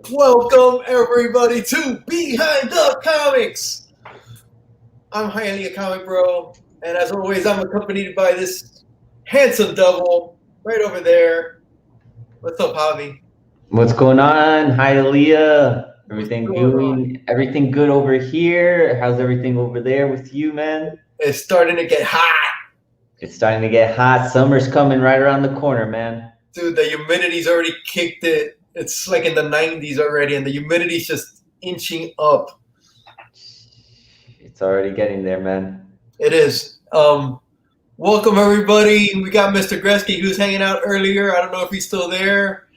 Welcome everybody to Behind the Comics. I'm Hialeah Comic Bro, and as always, I'm accompanied by this handsome double right over there. What's up, Javi? What's going on? Hi, Leah. What's Everything going on? doing? Everything good over here? How's everything over there with you, man? It's starting to get hot, It's starting to get hot. Summer's coming right around the corner, man. dude. The humidity's already kicked it. It's like in the 90s already, and the humidity's just inching up. It's already getting there, man. It is. Welcome everybody. We got Mr. Gresky who's hanging out earlier. I don't know if he's still there.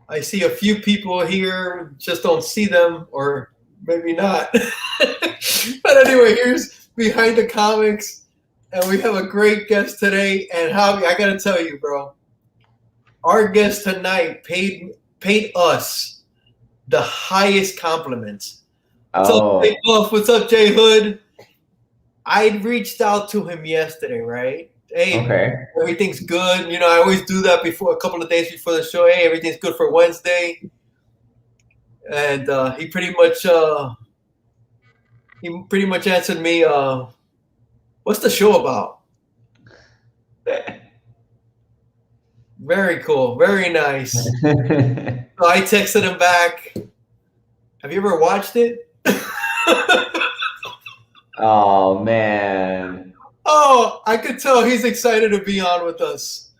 I see a few people here, just don't see them, or maybe not. But anyway, here's Behind the Comics, and we have a great guest today. And Javi, I gotta tell you, bro, our guest tonight paid us the highest compliments. What's up, Oh, Jay Buff? What's up, Jay Hood? I reached out to him yesterday, right? Hey, okay. everything's good. You know, I always do that before a couple of days before the show. Hey, everything's good for Wednesday. And he pretty much answered me, what's the show about? Very cool, very nice. So I texted him back. Have you ever watched it? Oh, man. Oh, I could tell he's excited to be on with us.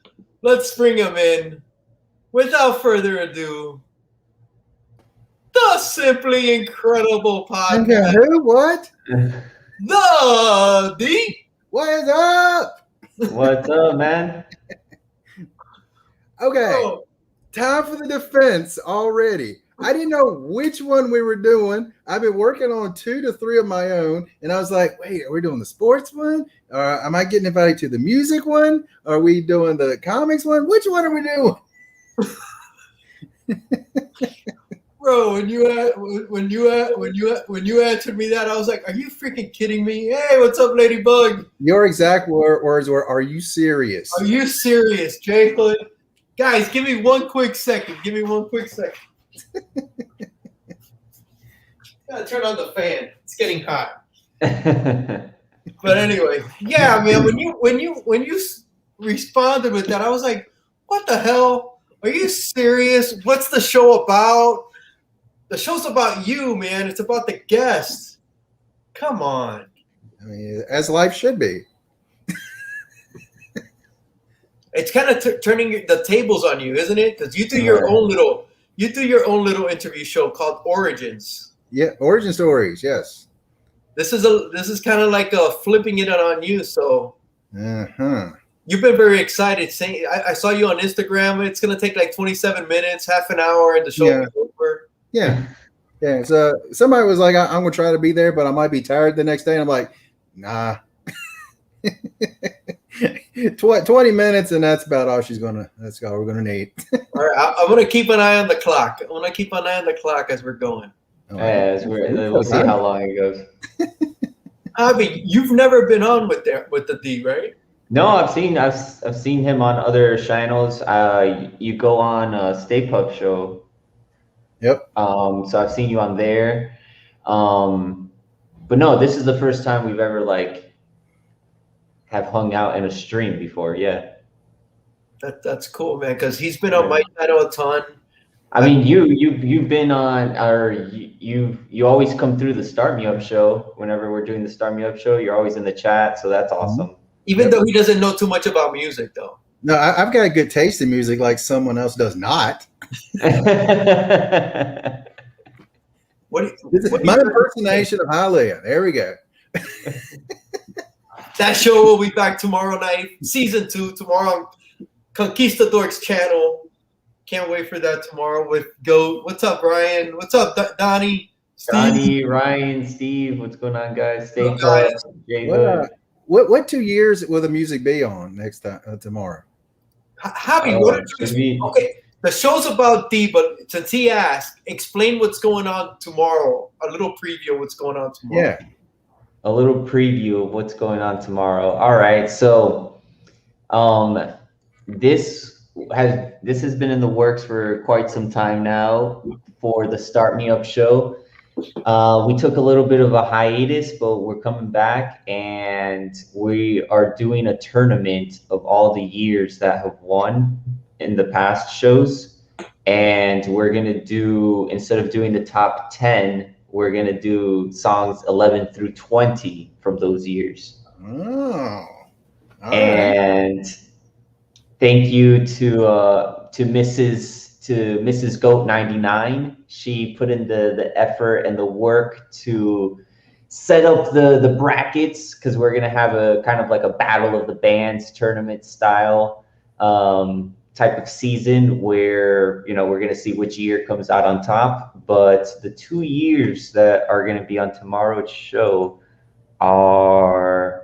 Let's bring him in. Without further ado, the Simply Incredible Podcast. Who? What? The D. What is up? What's up, man? Okay, Oh, time for the defense already. I didn't know which one we were doing. I've been working on 2 to 3 of my own, and I was like, wait, are we doing the sports one? Or am I getting invited to the music one? Are we doing the comics one? Which one are we doing? bro, when you answered me that, I was like, "Are you freaking kidding me?" Hey, what's up, Ladybug? Your exact words were, are you serious? Are you serious, Jay Hood? Guys, give me one quick second. Give me one quick second. Gotta turn on the fan. It's getting hot. But anyway, yeah, man. When you responded with that, I was like, "What the hell? Are you serious? What's the show about?" The show's about you, man. It's about the guests. Come on. I mean, as life should be. It's kind of turning the tables on you, isn't it? Because you do your own little interview show called Origins. Yeah, origin stories, yes. This is kind of like flipping it on you. So Uh-huh. you've been very excited. Saying I saw you on Instagram. It's gonna take like 27 minutes, half an hour, and the show is over. Yeah. Yeah. So somebody was like, I'm gonna try to be there, but I might be tired the next day. And I'm like, nah. 20 minutes, and that's about all that's all we're gonna need. All right, I'm gonna keep an eye on the clock. I want to keep an eye on the clock as we're going. We'll see how long it goes. Javi, you've never been on with the D, right? No, I've seen him on other channels. You go on Stay Puft Show. Yep. So I've seen you on there. But no, this is the first time we've ever have hung out in a stream before. Yeah. That's cool, man. Because he's been on my channel a ton. I mean, you've been on, or you always come through the Start Me Up show. Whenever we're doing the Start Me Up show, you're always in the chat, so that's awesome. Even though he doesn't know too much about music, though. No, I've got a good taste in music, like someone else does not. My impersonation of Hialeah. There we go. That show will be back tomorrow night, season 2 tomorrow on Conquistadork's channel. Can't wait for that tomorrow with Goat. What's up, Ryan? What's up, Donnie? Steve? Donnie, Ryan, Steve. What's going on, guys? Stay tuned. Jay Hood. What 2 years will the music be on next time tomorrow? Javi, what did you? Okay, the show's about D, but since he asked, explain what's going on tomorrow. A little preview of what's going on tomorrow. Yeah. A little preview of what's going on tomorrow. All right, so this has been in the works for quite some time now for the Start Me Up show. We took a little bit of a hiatus, but we're coming back, and we are doing a tournament of all the years that have won in the past shows. And we're going to do, instead of doing the top 10, we're going to do songs 11 through 20 from those years. Oh. And thank you to Mrs. Goat 99. She put in the effort and the work to set up the brackets, because we're gonna have a kind of like a battle of the bands tournament style type of season where we're gonna see which year comes out on top. But the 2 years that are gonna be on tomorrow's show are.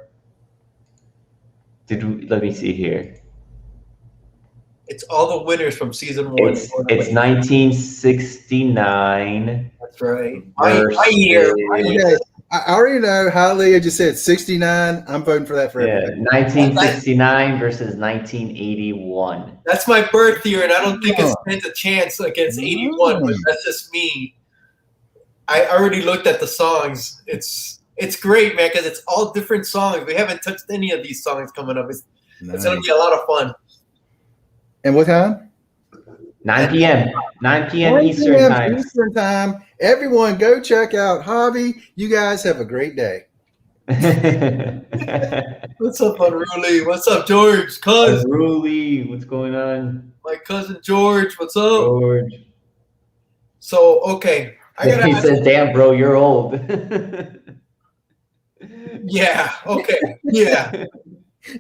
Let me see here. It's all the winners from season 1. It's 1969. That's right. My year. Okay. I already know Hialeah just said 69. I'm voting for that for everybody. 1969 versus 1981. That's my birth year, and I don't think it stands a chance against 81, but that's just me. I already looked at the songs. It's great, man, because it's all different songs. We haven't touched any of these songs coming up. It's going to be a lot of fun. And what time? 9 p.m. 9 p.m. Eastern time. Eastern time. Everyone go check out Javi. You guys have a great day. What's up, Unruly? What's up, George? Cuz. Unruly, what's going on? My cousin George, what's up? George. So, okay. He says, damn, bro, you're old. Yeah, okay. Yeah.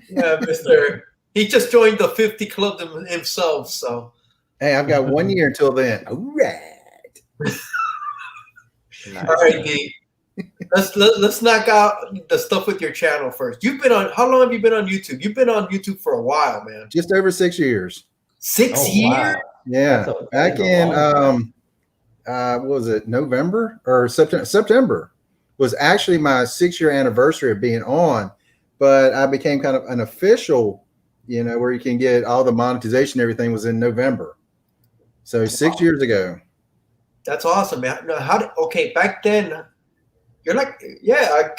Yeah, Mr. He just joined the 50 club himself, so. Hey, I've got 1 year until then. All right. All right, D. Let's knock out the stuff with your channel first. How long have you been on YouTube? You've been on YouTube for a while, man. Just over 6 years. 6 years? Wow. Yeah. Back in what was it, November or September? September was actually my 6-year anniversary of being on, but I became kind of an official, where you can get all the monetization, everything was in November. So 6 years ago. That's awesome, man. Okay, back then, you're like,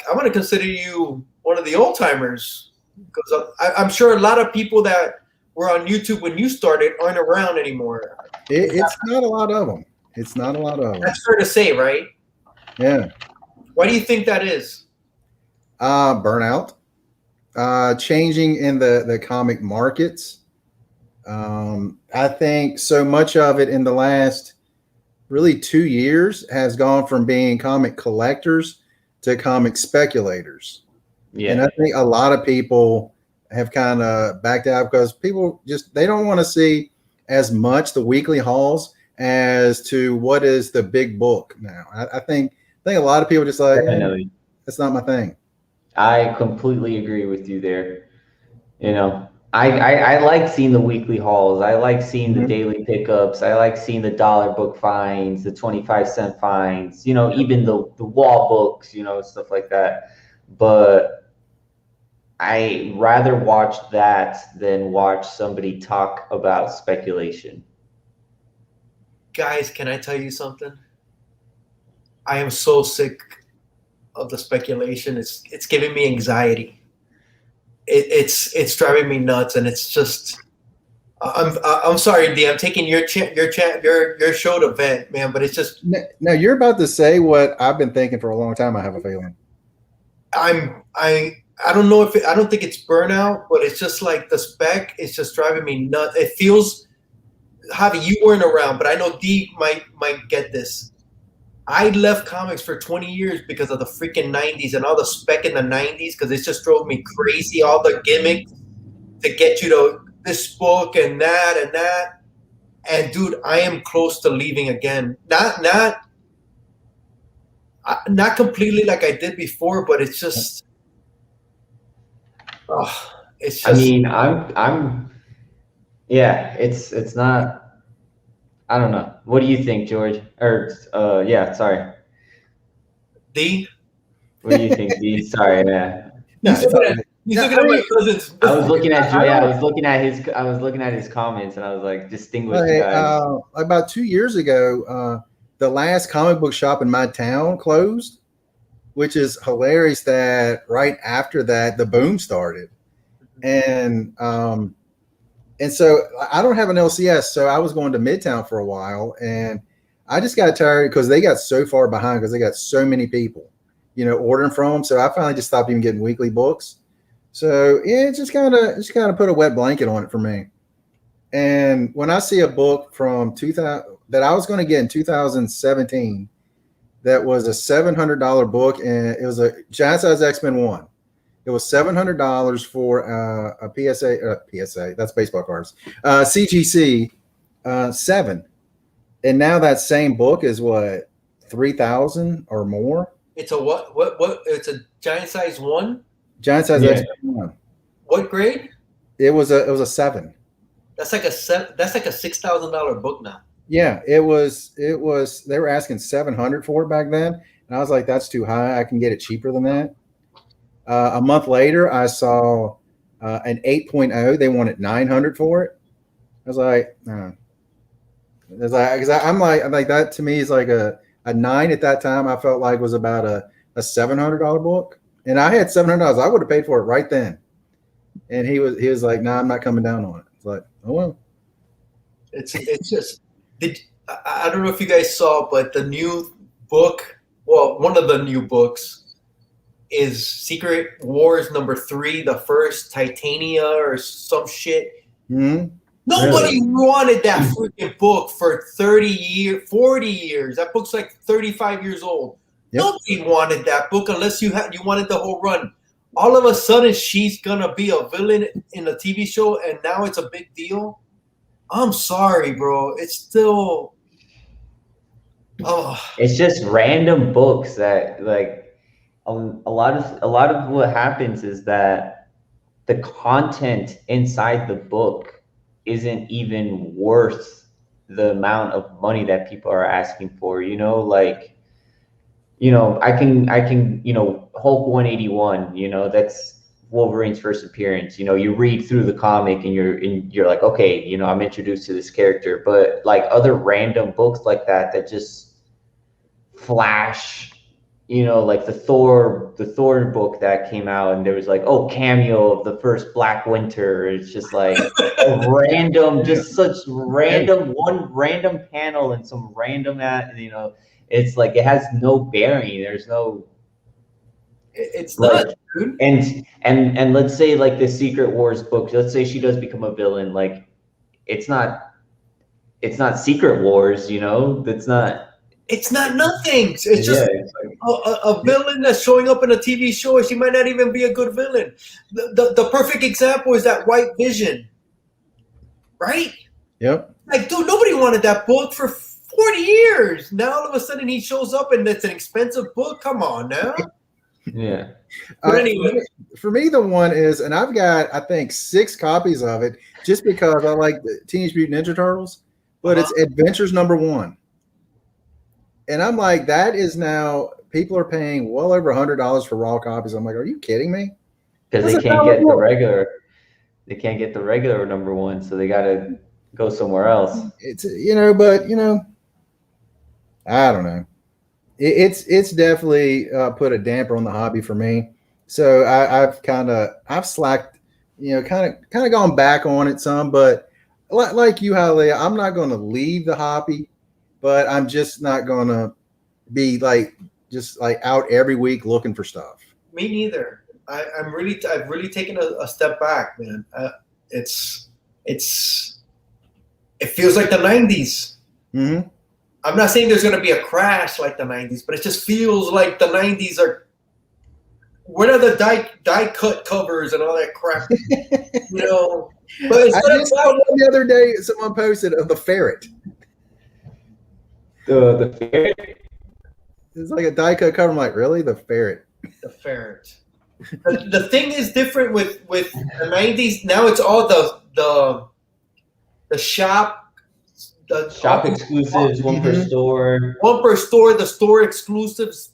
I'm going to consider you one of the old timers, because I'm sure a lot of people that were on YouTube when you started aren't around anymore. It's not a lot of them. It's not a lot of them. That's fair to say, right? Yeah. Why do you think that is? Burnout. Changing in the comic markets. I think so much of it in the last really 2 years has gone from being comic collectors to comic speculators. Yeah. And I think a lot of people have kind of backed out because people they don't want to see as much the weekly hauls as to what is the big book now. I think a lot of people just like, that's not my thing. I completely agree with you there. I like seeing the weekly hauls. I like seeing the daily pickups. I like seeing the $1 book finds, the 25-cent finds, even the wall books, stuff like that. But I rather watch that than watch somebody talk about speculation. Guys, can I tell you something? I am so sick of the speculation. It's giving me anxiety. It's driving me nuts, and it's just. I'm sorry, D. I'm taking your show to vent, man. But it's just. No, you're about to say what I've been thinking for a long time. I have a feeling. I don't know if I don't think it's burnout, but it's just like the spec is just driving me nuts. It feels. Javi, you weren't around, but I know D might get this. I left comics for 20 years because of the freaking 90s and all the spec in the 90s, because it just drove me crazy. All the gimmicks to get you to this book and that and that. And dude, I am close to leaving again. Not completely like I did before, but it's just. It's just. I mean, I'm. Yeah, it's not. I don't know. What do you think, George? Or sorry. D? What do you think, D? Sorry, man. You He's looking at my cousins. I was looking at I was looking at his comments, and I was like, distinguished guys. About 2 years ago, the last comic book shop in my town closed, which is hilarious. That right after that, the boom started, and so I don't have an LCS, so I was going to Midtown for a while, and I just got tired because they got so far behind because they got so many people, ordering from them. So I finally just stopped even getting weekly books. So yeah, it just kind of put a wet blanket on it for me. And when I see a book from 2000 that I was going to get in 2017, that was a $700 book, and it was a Giant Size X-Men 1. It was $700 for a PSA. That's baseball cards. CGC 7, and now that same book is what, 3,000 or more. It's a what? What? It's a Giant Size 1. Giant Size X-Men 1. What grade? It was a 7. That's like a $6,000 book now. Yeah, it was. They were asking $700 for it back then, and I was like, that's too high. I can get it cheaper than that. A month later, I saw an 8.0. They wanted $900 for it. I was like, no. It's like, because I'm like that to me is like a 9 at that time. I felt like was about a $700 book, and I had $700. I would have paid for it right then. And he was like, "No, I'm not coming down on it." It's like, oh well. It's just. I don't know if you guys saw, but the new book. Well, one of the new books is Secret Wars #3, the first Titania or some shit. Mm-hmm. Nobody wanted that freaking book for 30 years, 40 years. That book's like 35 years old. Yep. Nobody wanted that book unless you wanted the whole run. All of a sudden, she's gonna be a villain in a TV show, and now it's a big deal. I'm sorry, bro. It's still. Oh. It's just random books that like. A lot of what happens is that the content inside the book isn't even worth the amount of money that people are asking for. I can Hulk 181. That's Wolverine's first appearance. You read through the comic and you're like, okay, I'm introduced to this character. But like other random books like that just flash. Like the Thor book that came out, and there was like, cameo of the first Black Winter. It's just like random, just such random, one random panel and some random it's like it has no bearing. There's no. It's like, not, dude. And let's say like the Secret Wars book. Let's say she does become a villain. Like, it's not Secret Wars. That's not. It's not nothing. It's just a villain that's showing up in a TV show. She might not even be a good villain. The perfect example is that White Vision, right? Yep. Like, dude, nobody wanted that book for 40 years. Now all of a sudden he shows up and it's an expensive book. Come on now. Yeah. But anyway, for me, the one is, and I've got I think 6 copies of it just because I like the Teenage Mutant Ninja Turtles, but it's Adventures #1. And I'm like, that is now people are paying well over $100 for raw copies. I'm like, are you kidding me? Because they can't get the regular. They can't get the regular #1, so they got to go somewhere else. It's but I don't know. It's definitely put a damper on the hobby for me. So I've slacked, kind of gone back on it some. But like you, Hialeah, I'm not going to leave the hobby. But I'm just not gonna be just out every week looking for stuff. Me neither. I've really taken a step back, man. It feels like the 90s. Mm-hmm. I'm not saying there's gonna be a crash like the 90s, but it just feels like the 90s are. What are the die cut covers and all that crap? But I just saw the other day someone posted of the ferret. The ferret. It's like a die cut cover. I'm like, really? The ferret. The ferret. The thing is different with the 90s. Now it's all the shop. The shop exclusives, one per store. One per store. The store exclusives.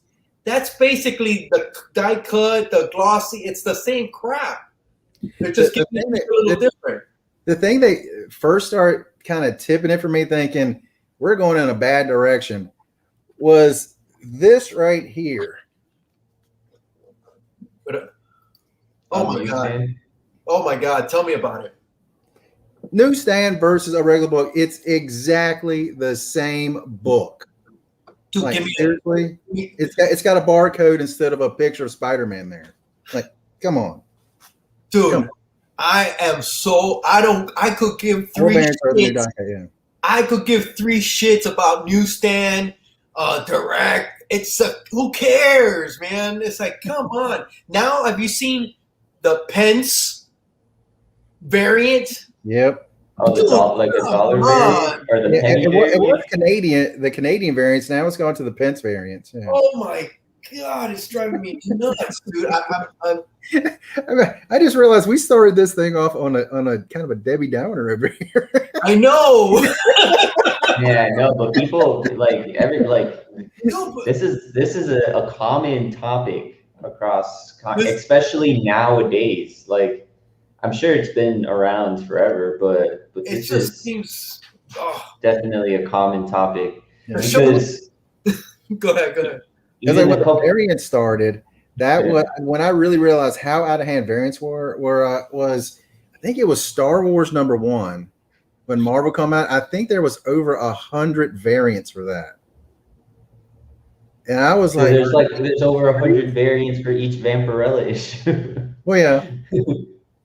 That's basically the die cut, the glossy. It's the same crap. They're just giving it a little different. The thing they first start kind of tipping it for me, thinking we're going in a bad direction, was this right here. But, oh my god! Oh my god! Tell me about it. Newsstand versus a regular book. It's exactly the same book. Dude, like, give me seriously, it's got a barcode instead of a picture of Spider-Man there. Like, come on, dude. Come on. I could give three shits. I could give 3 shits about Newsstand, Direct. It's who cares, man? It's like, come on. Now, have you seen the Pence variant? Yep. Oh, the dollar variant or the penny variant? It was Canadian, the Canadian variants. Now it's gone to the Pence variants. Yeah. Oh my god, it's driving me nuts, dude. I just realized we started this thing off on a kind of a Debbie Downer over here. I know. Yeah, no, but people this is a common topic across, especially nowadays. Like, I'm sure it's been around forever, but it just seems definitely a common topic. Yeah. Because go ahead. Because when the variants started, was when I really realized how out of hand variants was I think it was Star Wars #1 when Marvel come out. I think there was over 100 variants for that, and I was so there's over 100 variants for each Vampirella issue. Well, yeah.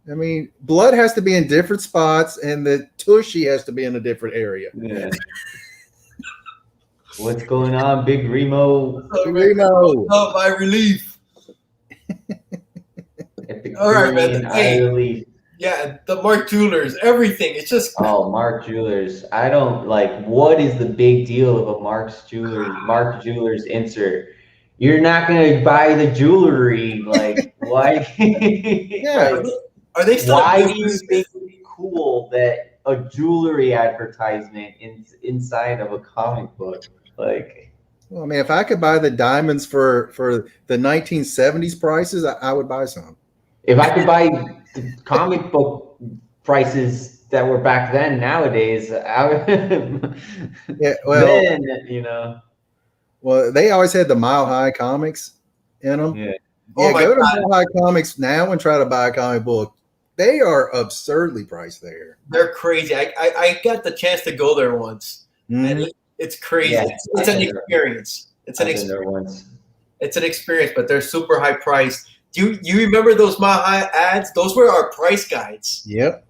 I mean, blood has to be in different spots, and the tushy has to be in a different area. Yeah. What's going on, Big Remo? Remo. Oh, my relief. All right, man. Hey, yeah, the Mark Jewelers, everything. It's just Mark Jewelers. I don't what is the big deal of a Mark Jewelers insert? You're not gonna buy the jewelry, like why? Yeah. Are they still? Why do you think it's cool that a jewelry advertisement inside of a comic book? Like, well, I mean, if I could buy the diamonds for the 1970s prices, I would buy some. If I could buy comic book prices that were back then, nowadays, I would. Yeah, well, then, Well, they always had the Mile High comics in them. Yeah. Go to Mile High Comics now and try to buy a comic book. They are absurdly priced there. They're crazy. I got the chance to go there once, and it's crazy. Yeah, it's an experience. It's an experience. It's an experience, but they're super high priced. Do you remember those Mile High ads? Those were our price guides. Yep.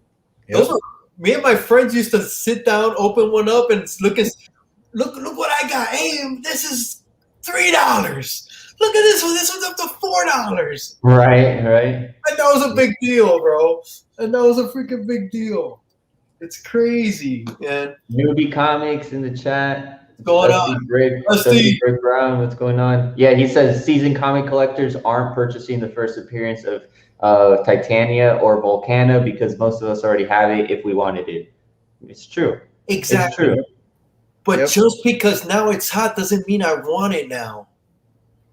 Those were, me and my friends used to sit down, open one up, and look what I got. Hey, this is $3. Look at this one. This one's up to $4. Right. And that was a big deal, bro. And that was a freaking big deal. It's crazy, man. Newbie Comics in the chat. What's going on? Greg Brown, what's going on? Yeah, he says seasoned comic collectors aren't purchasing the first appearance of Titania or Volcana because most of us already have it if we wanted it. It's true. Exactly. It's true. But just because now it's hot doesn't mean I want it now.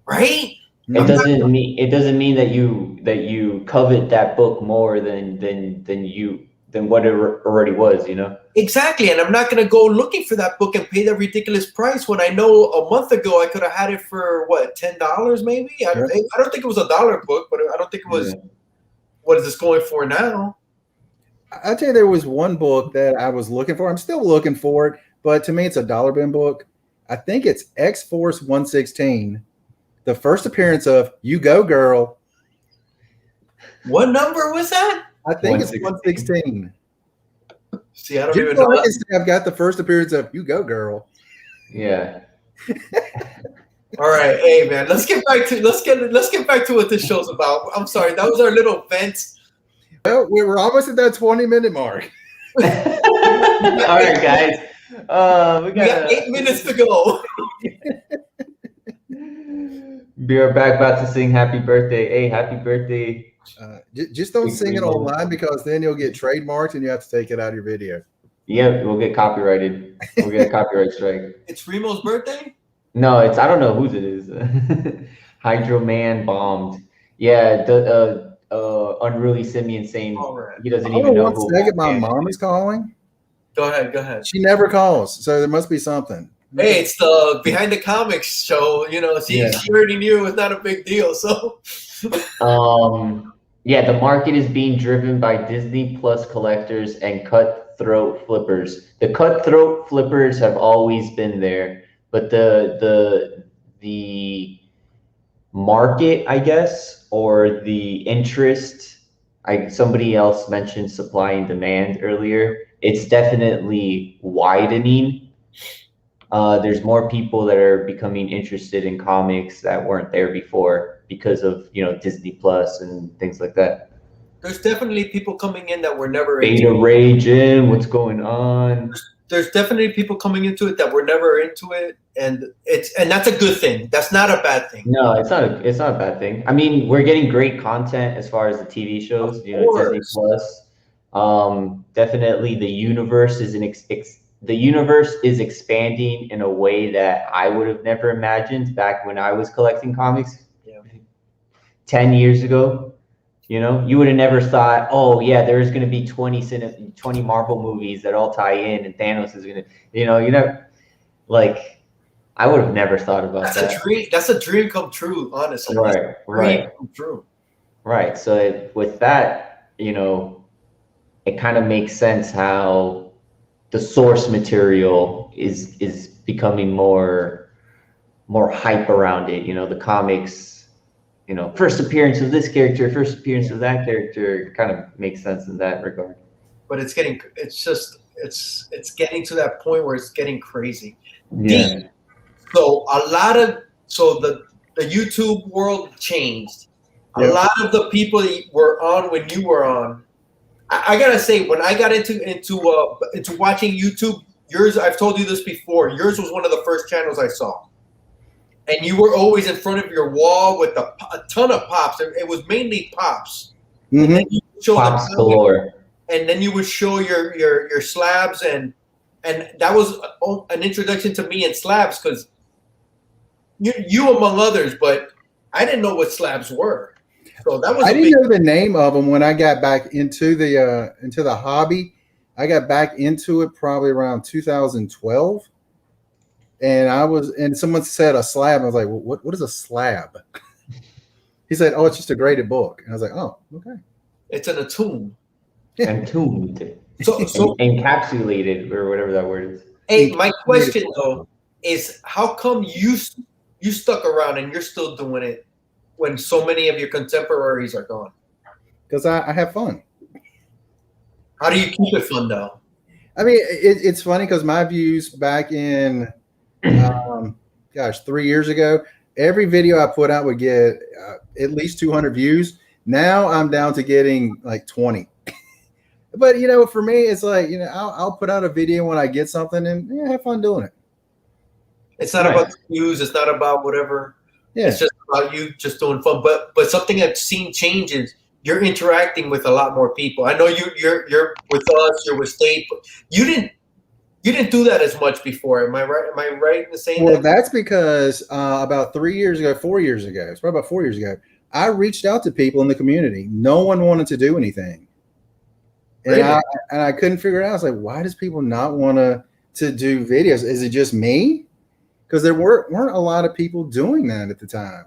Right? It doesn't mean that you covet that book more than what it already was, Exactly, and I'm not gonna go looking for that book and pay that ridiculous price when I know a month ago I could have had it for what, $10 maybe. I don't think it was $1 book, but I don't think it was. What is this going for now? I'll tell you, there was one book that I was looking for. I'm still looking for it, but to me, it's a dollar bin book. I think it's X-Force 116. The first appearance of You Go Girl. What number was that? I think it's 116. See, I don't even know. I've got the first appearance of You Go Girl. Yeah. All right, hey man, let's get back to what this show's about. I'm sorry, that was our little vent. Well, we're almost at that 20-minute mark. All right, guys. We got 8 minutes to go. Be right back, about to sing happy birthday. Hey, happy birthday. Just don't sing it online because then you'll get trademarked and you have to take it out of your video. Yeah, we'll get copyrighted. We'll get a copyright strike. It's Remo's birthday? No, I don't know whose it is. Hydro Man bombed. Yeah, the Unruly Simeon saying he doesn't even know who. 1 second, my mom is calling. Go ahead. She never calls, so there must be something. Hey, it's the Behind the Comics show. You know, she already knew it was not a big deal. So, yeah, the market is being driven by Disney Plus collectors and cutthroat flippers. The cutthroat flippers have always been there, but the market, I guess, or the interest. Somebody else mentioned supply and demand earlier. It's definitely widening. There's more people that are becoming interested in comics that weren't there before because of, Disney Plus and things like that. There's definitely people coming in that were never Beta Raging, what's going on? There's definitely people coming into it that were never into it, and that's a good thing. That's not a bad thing. No, it's not a bad thing. I mean, we're getting great content as far as the TV shows, Disney Plus. Definitely the universe is expanding in a way that I would have never imagined back when I was collecting comics 10 years ago. You would have never thought, oh yeah, there's going to be 20 Marvel movies that all tie in, and Thanos is going to, I would have never thought about that. That's a dream. That's a dream come true, honestly. Right. Come true. Right. So with that, it kind of makes sense how the source material is becoming more hype around it. The comics. First appearance of this character, first appearance of that character, kind of makes sense in that regard. But it's getting to that point where it's getting crazy. Yeah. So the YouTube world changed. A lot of the people that were on when you were on, I gotta say, when I got into watching YouTube, yours, I've told you this before, yours was one of the first channels I saw. And you were always in front of your wall with a ton of pops. It was mainly pops. Mm-hmm. And then you would show pops galore. And then you would show your slabs, and that was an introduction to me in slabs, because you among others, but I didn't know what slabs were. So that was. I didn't know the name of them when I got back into the hobby. I got back into it probably around 2012. And someone said a slab. I was like, well, what is a slab? He said, oh, it's just a graded book. And I was like, oh, okay. It's an attuned. Entombed. So encapsulated, or whatever that word is. Hey, my question though is, how come you stuck around and you're still doing it when so many of your contemporaries are gone? Because I have fun. How do you keep it fun though? I mean, it's funny because my views back in 3 years ago, every video I put out would get at least 200 views. Now I'm down to getting like 20. But for me, it's like I'll put out a video when I get something and have fun doing it. It's not about the views. It's not about whatever. Yeah. It's just about you just doing fun. But something I've seen changes. You're interacting with a lot more people. I know you're with us. You're with State. But you didn't do that as much before. Am I right? Am I right in saying that? Well, that's because about 4 years ago, it's probably about 4 years ago, I reached out to people in the community. No one wanted to do anything. And really? I couldn't figure it out. I was like, why does people not want to do videos? Is it just me? Because there weren't a lot of people doing that at the time.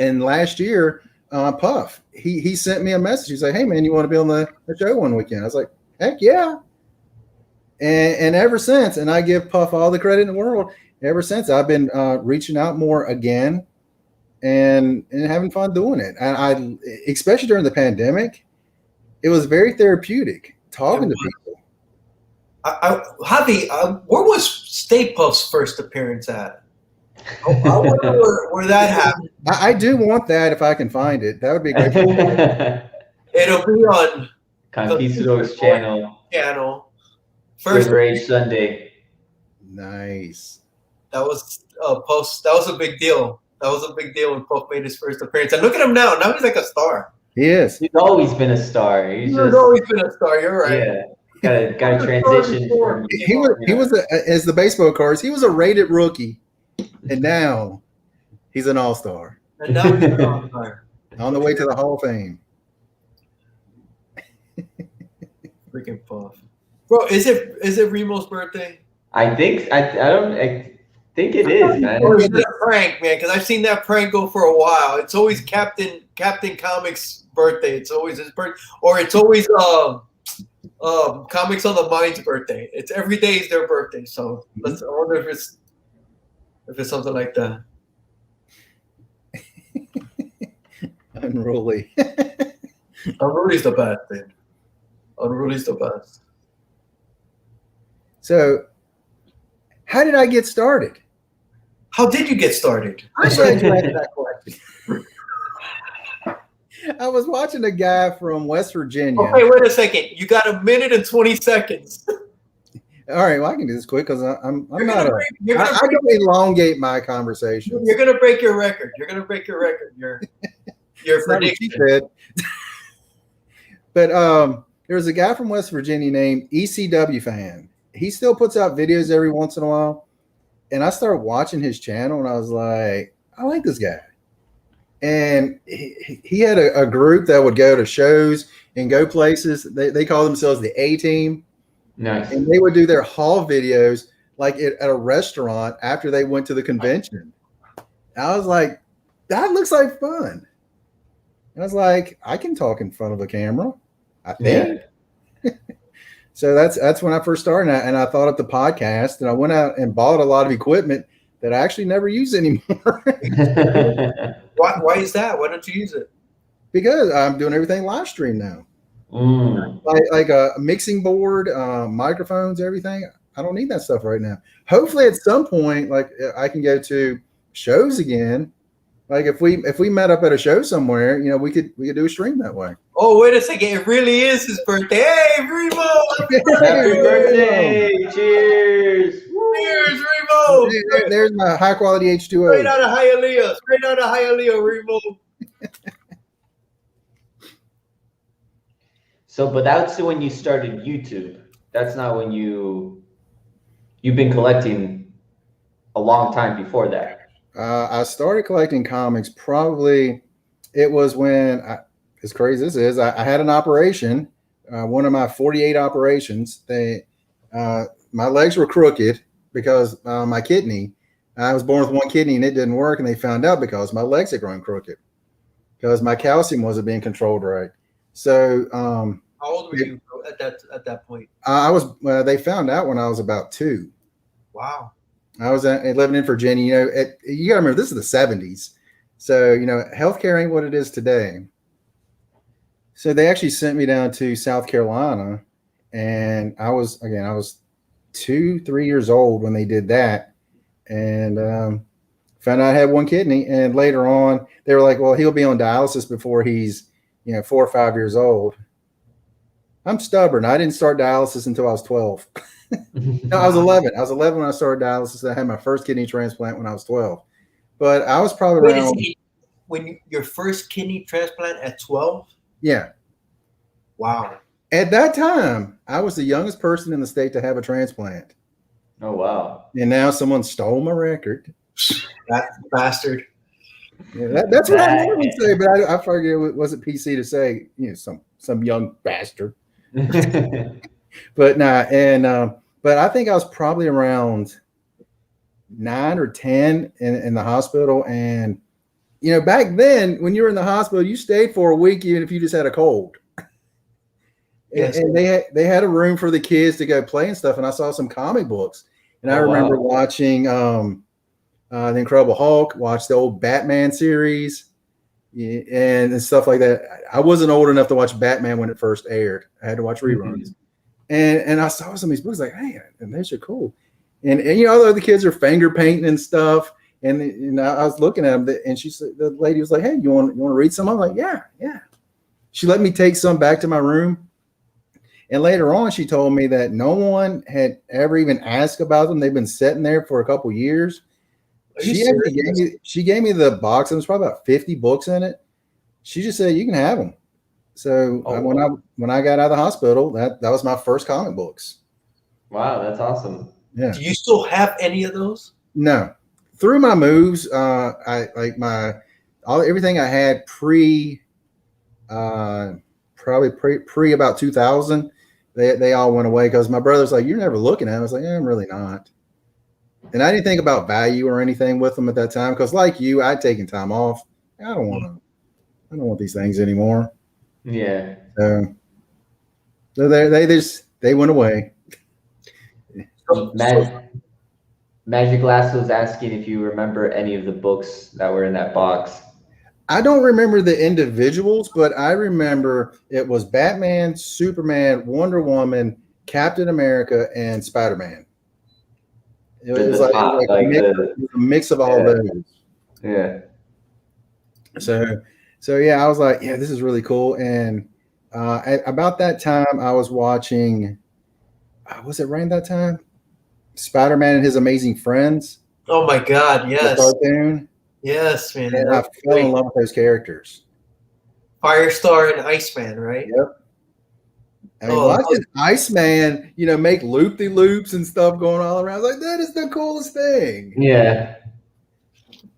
And last year, Puff, he sent me a message. He's like, hey, man, you want to be on the show one weekend? I was like, heck yeah. And ever since, and I give Puff all the credit in the world, ever since I've been reaching out more again and having fun doing it. And I especially during the pandemic, it was very therapeutic talking to people. Javi, where was Stay Puff's first appearance at? I wonder where that happened. I do want that if I can find it. That would be great. It'll be on Conquistadork's channel. First Rage Sunday. Nice. That was Puff. That was a big deal. That was a big deal when Puff made his first appearance. And look at him now. Now he's like a star. He is. He's always been a star. He's always been a star. You're right. Yeah. Got to transition from. He was as the baseball cards. He was a rated rookie, and now He's an all-star. And now he's an all-star. On the way to the Hall of Fame. Freaking Puff. Bro, is it Remo's birthday? I think it is, man. Or is it a prank, man? Because I've seen that prank go for a while. It's always Captain Comics' birthday. It's always his birthday, or it's always Comics on the Mind's birthday. It's every day is their birthday. So I wonder if it's something like that. Unruly. Unruly's the best thing. Unruly's the best. So, how did I get started? How did you get started? I'm glad you asked that question. I was watching a guy from West Virginia. Okay, wait a second. You got a minute and 20 seconds. All right, well, I can do this quick because I don't elongate my conversation. You're gonna break your record. You're prediction. But there was a guy from West Virginia named ECW Fan. He still puts out videos every once in a while. And I started watching his channel and I was like, I like this guy. And he had a group that would go to shows and go places. They call themselves the A-Team. Nice. And they would do their haul videos like at a restaurant after they went to the convention. I was like, that looks like fun. And I was like, I can talk in front of a camera, I think. Yeah. So that's when I first started, and I thought of the podcast, and I went out and bought a lot of equipment that I actually never use anymore. Why is that? Why don't you use it? Because I'm doing everything live stream now. Like a mixing board, microphones, everything. I don't need that stuff right now. Hopefully at some point, like I can go to shows again. Like if we met up at a show somewhere, you know, we could do a stream that way. Oh, wait a second. It really is his birthday. Hey, Remo! Happy birthday! Cheers! Cheers, Remo! There's my high quality H2O. Straight out of Hialeah, Remo. So, but that's when you started YouTube. That's not when you've been collecting a long time before that. I started collecting comics probably, it was when, as crazy as this is, I had an operation, one of my 48 operations. My legs were crooked because my kidney, I was born with one kidney and it didn't work, and they found out because my legs had grown crooked because my calcium wasn't being controlled right. So, how old were you at that point? They found out when I was about 2. Wow. I was living in Virginia. You know, you got to remember, this is the 70s. So, you know, healthcare ain't what it is today. So they actually sent me down to South Carolina, and I was 2-3 years old when they did that, and found out I had one kidney. And later on, they were like, well, he'll be on dialysis before he's, 4 or 5 years old. I'm stubborn. I didn't start dialysis until I was 12. No, I was 11. I was 11 when I started dialysis. I had my first kidney transplant when I was 12. But I was probably around. When your first kidney transplant at 12? Yeah. Wow. At that time, I was the youngest person in the state to have a transplant. Oh, wow. And now someone stole my record. That bastard. Yeah, that's what I would say, but I figured it wasn't PC to say, some young bastard. But but I think I was probably around 9 or 10 in the hospital. And, back then when you were in the hospital, you stayed for a week, even if you just had a cold. Yes. And they had a room for the kids to go play and stuff. And I saw some comic books, and I remember watching The Incredible Hulk, watched the old Batman series, and stuff like that. I wasn't old enough to watch Batman when it first aired. I had to watch reruns. And I saw some of these books like, hey, and these are cool. And all the kids are finger painting and stuff. And I was looking at them, and she said, the lady was like, hey, you want to read some? I'm like, yeah. She let me take some back to my room. And later on, she told me that no one had ever even asked about them. They've been sitting there for a couple years. She gave me the box. There was probably about 50 books in it. She just said, you can have them. So when I got out of the hospital, that was my first comic books. Wow, that's awesome. Yeah. Do you still have any of those? No. through my moves, everything I had probably pre about 2000. They all went away because my brother's like, "You're never looking at them." I was like, "Yeah, I'm really not." And I didn't think about value or anything with them at that time because, like you, I'd taken time off. I don't want these things anymore. Yeah. So they went away. Magic Glass was asking if you remember any of the books that were in that box. I don't remember the individuals, but I remember it was Batman, Superman, Wonder Woman, Captain America, and Spider-Man. It was like a mix of all those. Yeah. So yeah, I was like, yeah, this is really cool. And about that time, I was watching. Was it around that time? Spider-Man and His Amazing Friends. Oh my God! Yes. The cartoon. Yes, man. And I fell in love with those characters. Firestar and Iceman, right? Yep. I mean, watching Iceman, make loop-de-loops and stuff going all around. I was like, that is the coolest thing. Yeah.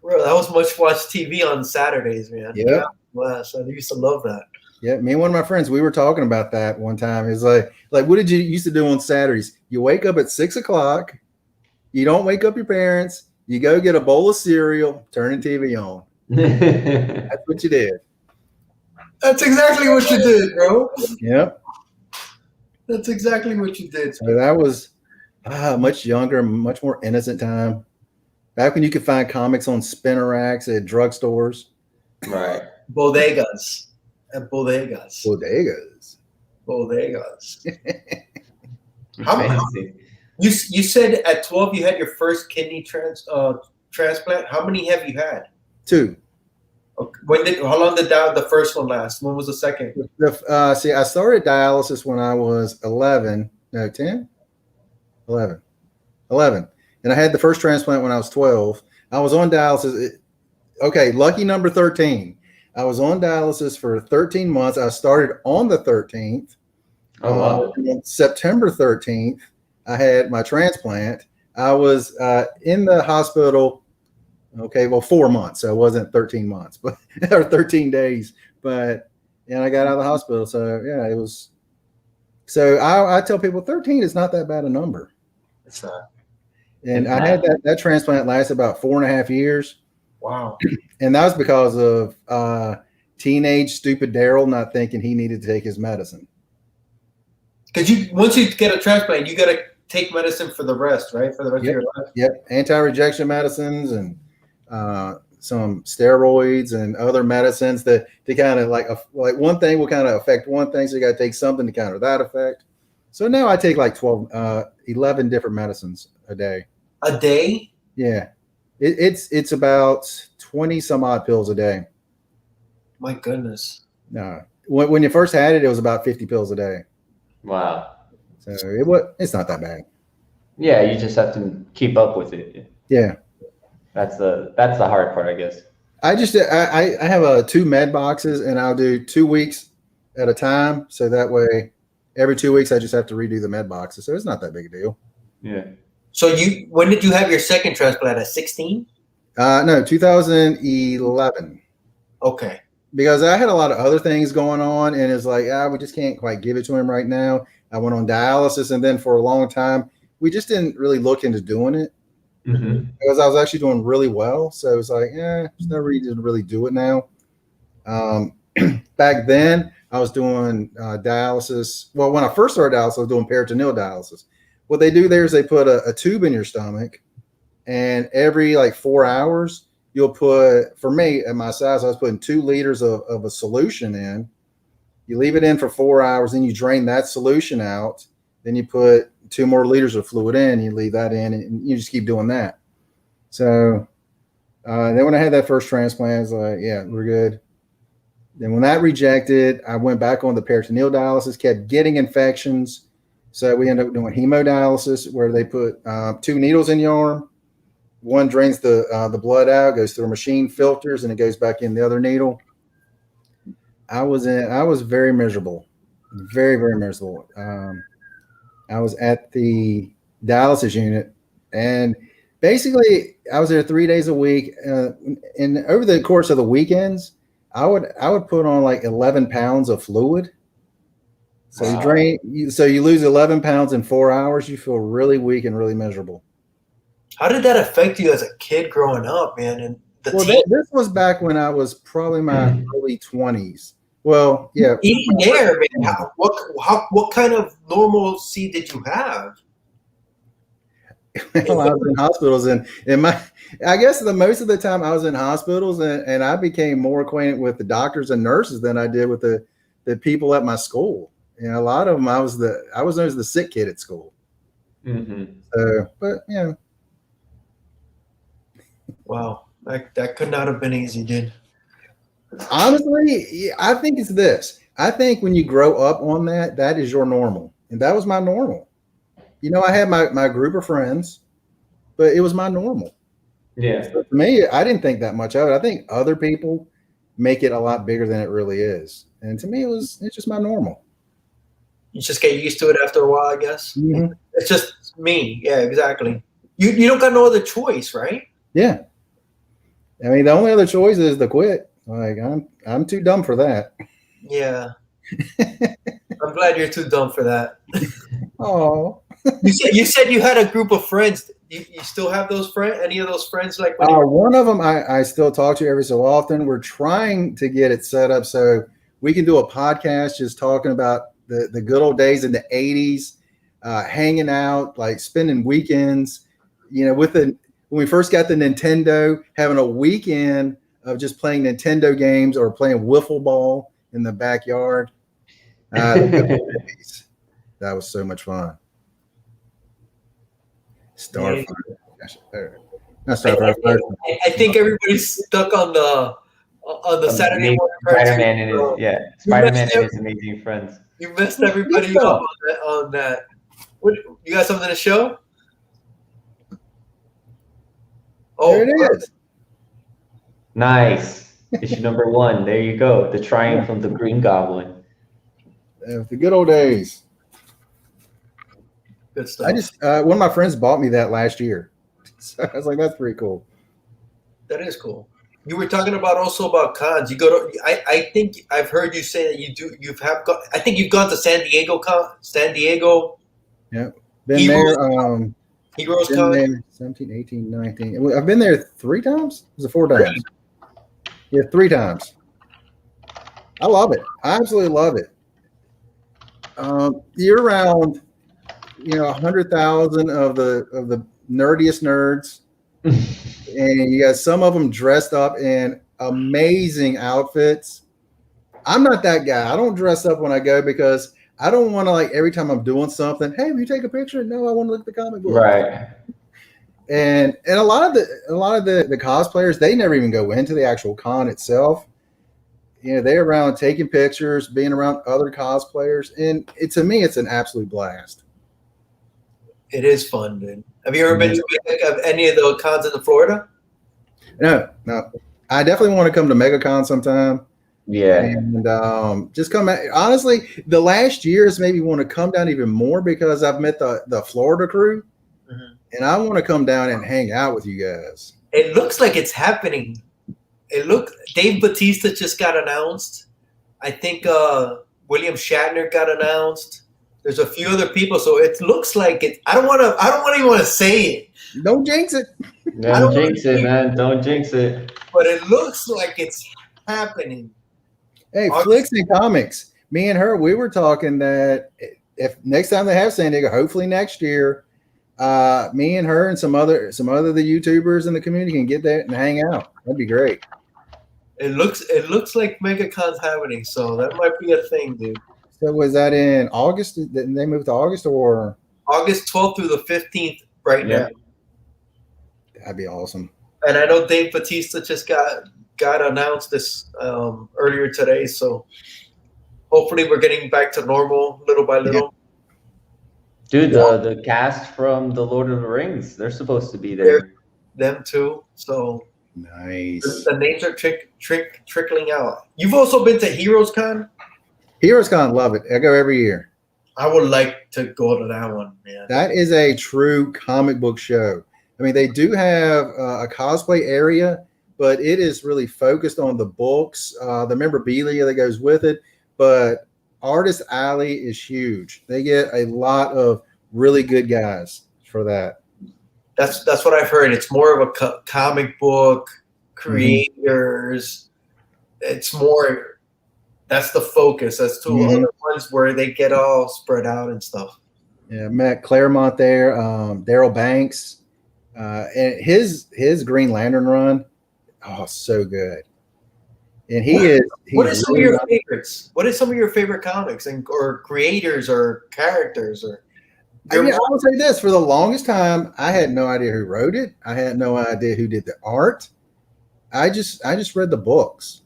Bro, that was much watched TV on Saturdays, man. Yeah. Bless. I used to love that. Yeah, me and one of my friends, we were talking about that one time. It's like, what did you used to do on Saturdays? You wake up at 6:00. You don't wake up your parents. You go get a bowl of cereal, turn the TV on. That's what you did. That's exactly what you did, bro. Yep. That's exactly what you did. So that was much younger, much more innocent time. Back when you could find comics on spinner racks at drugstores. Right. Bodegas. At bodegas. How you said at 12 you had your first kidney transplant. How many have you had? 2. Okay. How long did the first one last? When was the second? I started dialysis when I was 11. No, 10? 11. And I had the first transplant when I was 12. I was on dialysis. Lucky number 13. I was on dialysis for 13 months. I started on the 13th. Oh, wow. September 13th, I had my transplant. I was in the hospital, 4 months. So it wasn't 13 months, but or 13 days. And I got out of the hospital. So, yeah, it was. So I tell people 13 is not that bad a number. It's not. And I had that transplant last about 4.5 years. Wow. And that was because of teenage stupid Daryl not thinking he needed to take his medicine. Because once you get a transplant, you got to take medicine for the rest, right? For the rest of your life. Yep. Anti-rejection medicines and some steroids and other medicines that kind of like one thing will kind of affect one thing. So you got to take something to counter that effect. So now I take like 11 different medicines a day. A day? Yeah. It's about 20 some odd pills a day. My goodness. No. When you first had it, it was about 50 pills a day. Wow. So it's not that bad. Yeah, you just have to keep up with it. Yeah. That's the hard part, I guess. I have 2 med boxes and I'll do 2 weeks at a time. So that way every 2 weeks I just have to redo the med boxes. So it's not that big a deal. Yeah. So when did you have your second transplant? At 16? No, 2011. Okay. Because I had a lot of other things going on, and it's like, we just can't quite give it to him right now. I went on dialysis, and then for a long time, we just didn't really look into doing it because I was actually doing really well. So it was like, there's no reason to really do it now. Back then, I was doing dialysis. Well, when I first started dialysis, I was doing peritoneal dialysis. What they do there is they put a tube in your stomach, and every 4 hours, you'll put, for me at my size, I was putting 2 liters of a solution in. You leave it in for 4 hours, then you drain that solution out. Then you put 2 more liters of fluid in, you leave that in, and you just keep doing that. So then when I had that first transplant, I was like, yeah, we're good. Then when that rejected, I went back on the peritoneal dialysis, kept getting infections. So we ended up doing hemodialysis where they put 2 needles in your arm. One drains the blood out, goes through a machine, filters, and it goes back in the other needle. I was very miserable, very, very miserable. I was at the dialysis unit, and Basically, I was there 3 days a week, and over the course of the weekends, I would put on like 11 pounds of fluid. So you lose 11 pounds in 4 hours. You feel really weak and really miserable. How did that affect you as a kid growing up, man? And this was back when I was probably my early 20s. Well, yeah. Eating there, man. What kind of normalcy did you have? Well, I was in hospitals, and I guess the most of the time I was in hospitals, and I became more acquainted with the doctors and nurses than I did with the people at my school. And a lot of them, I was known as the sick kid at school. Mm-hmm. But yeah. Wow, that could not have been easy, dude. Honestly, I think it's this. I think when you grow up on that is your normal, and that was my normal. You know, I had my group of friends, but it was my normal. Yeah. So for me, I didn't think that much of it. I think other people make it a lot bigger than it really is. And to me, it's just my normal. You just get used to it after a while, I guess. Mm-hmm. It's just me. Yeah, exactly. You don't got no other choice, right? Yeah. I mean, the only other choice is to quit. Like I'm too dumb for that. Yeah. I'm glad you're too dumb for that. Oh. You said you had a group of friends. You still have those friends? Any of those friends like one of them I still talk to every so often. We're trying to get it set up so we can do a podcast just talking about the good old days in the 80s, hanging out, like spending weekends, you know, when we first got the Nintendo, having a weekend of just playing Nintendo games or playing wiffle ball in the backyard. That was so much fun. Starfire. I think everybody's stuck on the Saturday morning Spider-Man Spider-Man and his amazing friends. You messed everybody up on that. What, you got something to show? Oh, there it is. Nice. Issue number 1. There you go. The Triumph of the Green Goblin. The good old days. Good stuff. I just one of my friends bought me that last year, so I was like, "That's pretty cool." That is cool. You were talking about cons. You go to. I think I've heard you say that you do. I think you've gone to San Diego. Yeah, been there. Heroes been Con. there 17, 18, 19. I've been there 3 times. Was it 4 times? Really? Yeah, 3 times. I love it. I absolutely love it. You're around, 100,000 of the nerdiest nerds, and you got some of them dressed up in amazing outfits. I'm not that guy. I don't dress up when I go because I don't want to, like, every time I'm doing something, hey, will you take a picture? No, I want to look at the comic book. Right. And a lot of the cosplayers, they never even go into the actual con itself. They're around taking pictures, being around other cosplayers, and to me, it's an absolute blast. It is fun, dude. Have you ever been to any of the cons in Florida? No. I definitely want to come to MegaCon sometime. Yeah. And just come out. Honestly, the last years made me want to come down even more because I've met the Florida crew, and I want to come down and hang out with you guys. It looks like it's happening. Dave Bautista just got announced. I think William Shatner got announced. There's a few other people, so it looks like it. I don't even want to say it. Don't jinx it. Don't jinx it, man. Don't jinx it. But it looks like it's happening. Hey, Flicks and Comics. Me and her, we were talking that if next time they have San Diego, hopefully next year, me and her and some other the YouTubers in the community can get there and hang out. That'd be great. It looks like MegaCon's happening, so that might be a thing, dude. So was that in August? Did they move to August or August 12th through the 15th right now? That'd be awesome. And I know Dave Bautista just got announced this earlier today, so hopefully we're getting back to normal little by little. Dude, the cast from The Lord of the Rings, they're supposed to be there. Them too. So nice. The names are trickling out. You've also been to Heroes Con? Heroes Con, love it. I go every year. I would like to go to that one, man. That is a true comic book show. I mean, they do have a cosplay area, but it is really focused on the books, the memorabilia that goes with it. But Artist Alley is huge. They get a lot of really good guys for that. That's what I've heard. It's more of a comic book creators. It's more. That's the focus. That's two other ones where they get all spread out and stuff. Yeah, Matt Claremont there, Daryl Banks, and his Green Lantern run, oh, so good. And what is some of your favorites? What is some of your favorite comics or creators or characters or? I will say this: for the longest time, I had no idea who wrote it. I had no idea who did the art. I just read the books,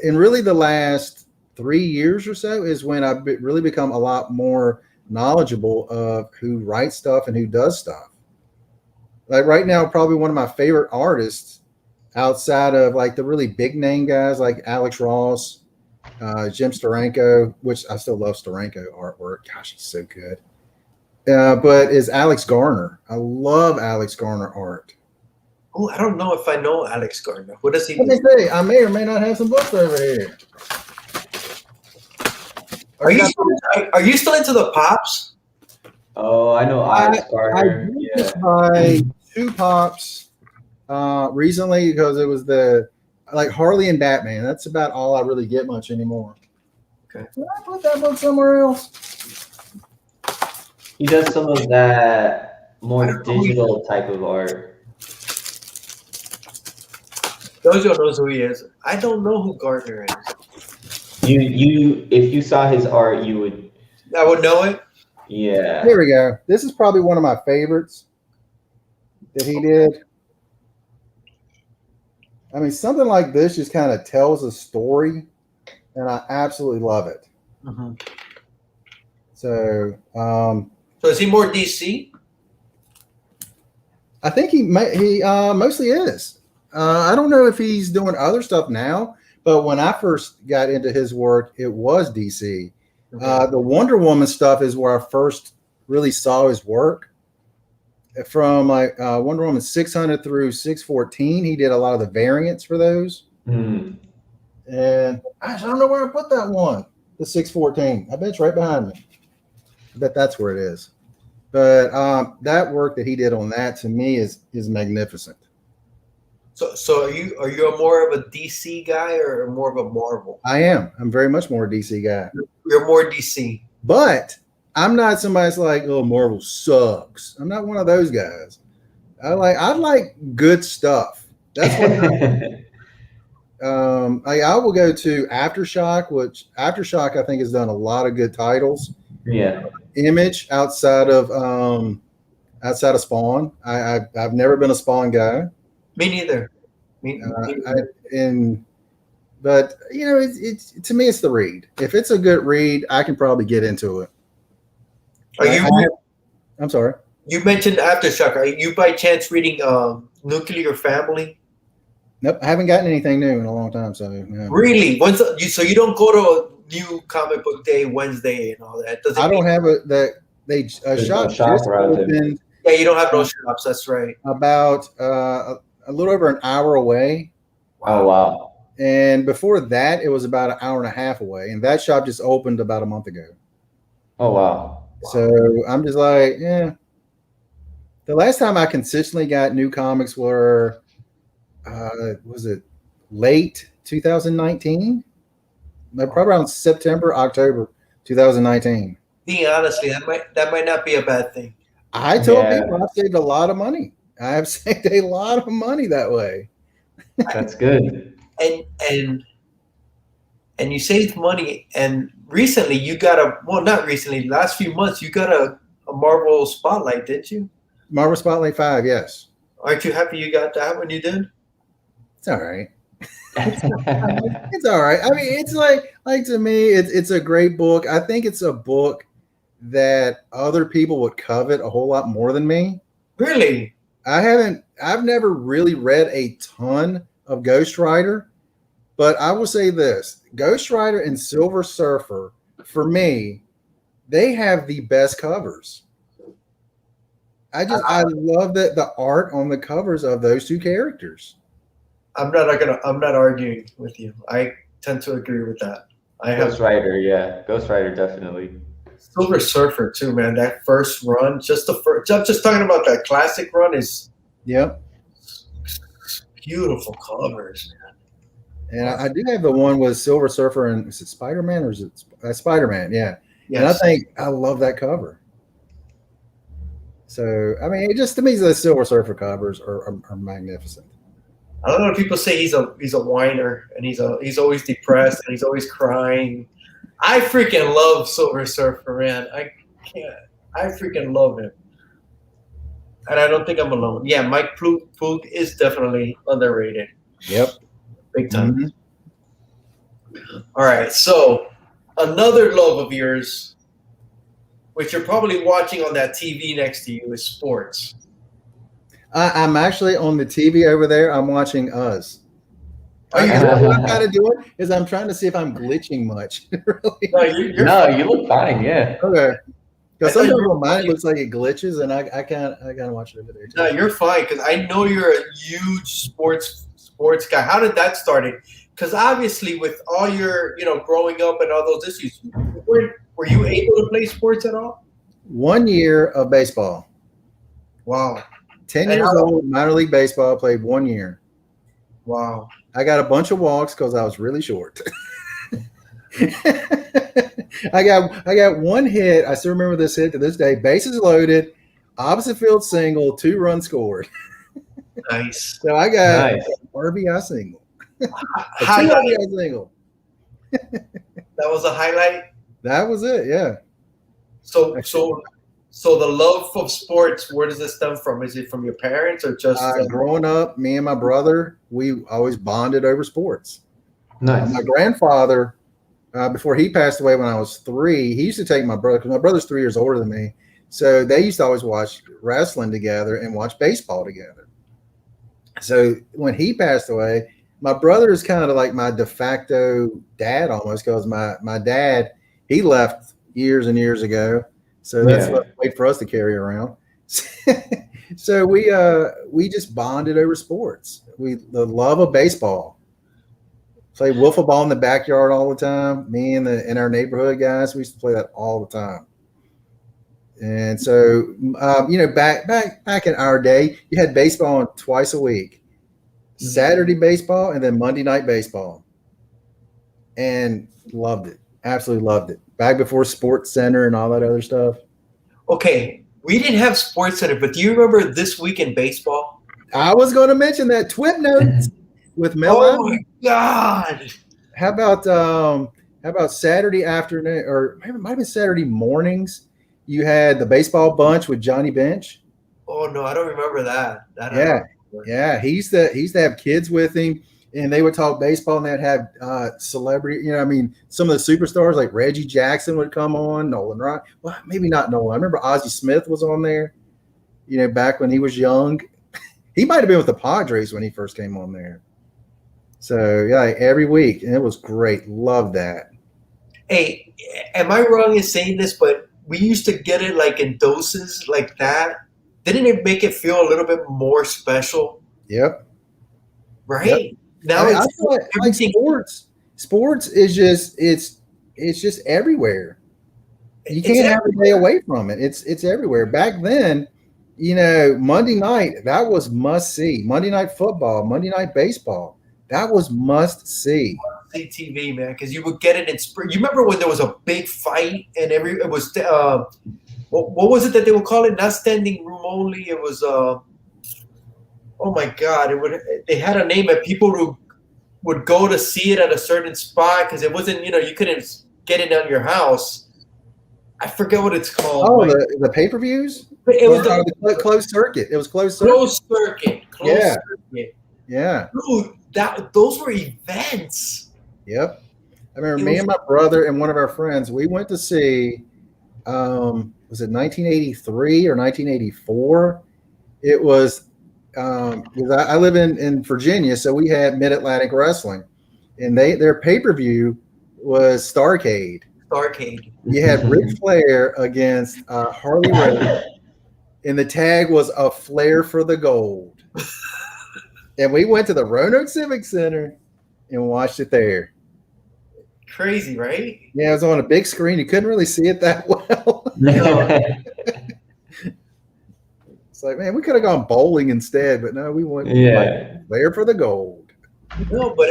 and really the last 3 years or so is when I've really become a lot more knowledgeable of who writes stuff and who does stuff. Like right now, probably one of my favorite artists outside of like the really big name guys like Alex Ross, Jim Steranko, which I still love Steranko artwork. Gosh, he's so good. But is Alex Garner. I love Alex Garner art. Oh, I don't know if I know Alex Garner. What does he do? Let me say, I may or may not have some books over here. Are you still into the pops? Oh, I know Alex Garner. I did buy 2 pops recently because it was the like Harley and Batman. That's about all I really get much anymore. Okay. Did I put that book somewhere else? He does some of that more digital type of art. Dojo knows who he is. I don't know who Gardner is. You if you saw his art, you would. I would know it. Yeah. Here we go. This is probably one of my favorites that he did. I mean, something like this just kind of tells a story, and I absolutely love it. Mm-hmm. So is he more DC? I think he mostly is. I don't know if he's doing other stuff now, but when I first got into his work, it was DC. Okay. The Wonder Woman stuff is where I first really saw his work. From like Wonder Woman 600 through 614, he did a lot of the variants for those. And I don't know where I put that one, the 614. I bet it's right behind me. I bet that's where it is. But that work that he did on that to me is magnificent. So are you a more of a DC guy or more of a Marvel? I am. I'm very much more a DC guy. You're more DC. But I'm not somebody that's like, oh, Marvel sucks. I'm not one of those guys. I like good stuff. That's what I will go to Aftershock, which Aftershock I think has done a lot of good titles. Yeah. Image outside of Spawn. I've never been a Spawn guy. Me neither. But you know, it's to me, it's the read. If it's a good read, I can probably get into it. I'm sorry. You mentioned Aftershock. Are you by chance reading Nuclear Family? Nope, I haven't gotten anything new in a long time. So no. Really, so you don't go to a new comic book day Wednesday and all that? I don't have a shop just opened. Yeah, you don't have no shops. That's right. About a little over an hour away. Oh wow! And before that, it was about an hour and a half away, and that shop just opened about a month ago. Oh wow! So I'm just like, yeah. The last time I consistently got new comics were, was it late 2019? Probably around September, October 2019. Honestly, that might not be a bad thing. I told people I've saved a lot of money. I have saved a lot of money that way. That's good. And you saved money. And recently you got not recently, last few months, you got a Marvel Spotlight, didn't you? Marvel Spotlight 5, yes. Aren't you happy you got that when you did? It's all right. It's all right. I mean, it's like to me, it's a great book. I think it's a book that other people would covet a whole lot more than me. Really? I've never really read a ton of Ghost Rider, but I will say this: Ghost Rider and Silver Surfer, for me, they have the best covers. I love the art on the covers of those two characters. I'm not arguing with you. I tend to agree with that. I have Ghost Rider, yeah. Ghost Rider, definitely. Silver Surfer too, man. That first run, just talking about that classic run is Yep. beautiful covers, man. And I do have the one with Silver Surfer and is it Spider-Man or is it Spider-Man? Yeah. Yes. And I love that cover. So I mean, it just to me the Silver Surfer covers are magnificent. I don't know if people say he's a whiner and he's always depressed and he's always crying. I freaking love Silver Surfer, man. I can't. I freaking love him. And I don't think I'm alone. Yeah, Mike Poog is definitely underrated. Yep. Big time. Mm-hmm. All right. So another love of yours, which you're probably watching on that TV next to you, is sports. I'm actually on the TV over there. I'm watching Us. What I'm kind of doing is I'm trying to see if I'm glitching much. Really? No, you look fine. Yeah. Okay. Because sometimes mine looks like it glitches, and I can't watch it over there. Too. No, you're fine because I know you're a huge sports guy. How did that start? Because obviously, with all your growing up and all those issues, were you able to play sports at all? 1 year of baseball. Wow. 10 years old, minor league baseball. Played 1 year. Wow. I got a bunch of walks because I was really short. I got one hit. I still remember this hit to this day. Bases loaded, opposite field single, 2 runs scored. Nice. So I got an RBI single. RBI single. That was a highlight. That was it. Yeah. So the love of sports, where does it stem from? Is it from your parents or just growing up? Me and my brother, we always bonded over sports. Nice. My grandfather. Before he passed away when I was 3, he used to take my brother, because my brother's 3 years older than me. So they used to always watch wrestling together and watch baseball together. So when he passed away, my brother is kind of like my de facto dad almost, because my dad, he left years and years ago. So that's a way for us to carry around. So we just bonded over sports. The love of baseball. Play wiffle ball in the backyard all the time. Me and our neighborhood guys, we used to play that all the time. And so, back in our day, you had baseball twice a week, Saturday baseball and then Monday night baseball, and loved it. Absolutely loved it. Back before Sports Center and all that other stuff. Okay, we didn't have Sports Center, but do you remember This Week in Baseball? I was going to mention that Twip Notes with Mel. Oh my God! How about Saturday afternoon, or maybe it might have been Saturday mornings? You had the baseball bunch with Johnny Bench. Oh no, I don't remember that. Yeah. He used to have kids with him, and they would talk baseball, and they'd have celebrity. Some of the superstars like Reggie Jackson would come on. Nolan Ryan. Well, maybe not Nolan. I remember Ozzie Smith was on there. Back when he was young. He might have been with the Padres when he first came on there. So yeah, every week, and it was great. Love that. Hey, am I wrong in saying this? But we used to get it like in doses like that. Didn't it make it feel a little bit more special? Yep. Right. Yep. Now I feel like sports. Sports is just it's just everywhere. You can't have a day away from it. It's everywhere. Back then, Monday night, that was must see. Monday night football, Monday night baseball. That was must see. TV, man, because you would get it in spring. You remember when there was a big fight and it was what was it that they would call it? Not standing room only. It was oh my God! They had a name, and people who would go to see it at a certain spot because it wasn't you couldn't get it on your house. I forget what it's called. Oh, the pay-per-views. It was the closed circuit. It was closed circuit. Closed circuit. Yeah. Dude, those were events. Yep. I remember me and my brother and one of our friends, we went to see, was it 1983 or 1984? It was, I live in Virginia, so we had Mid-Atlantic Wrestling, and their pay-per-view was Starrcade. Starrcade. You had Ric Flair against Harley Race, and the tag was a flare for the gold. And we went to the Roanoke Civic Center and watched it there. Crazy, right? Yeah, it was on a big screen. You couldn't really see it that well. It's like, man, we could have gone bowling instead, but no, we went flare for the gold. No, but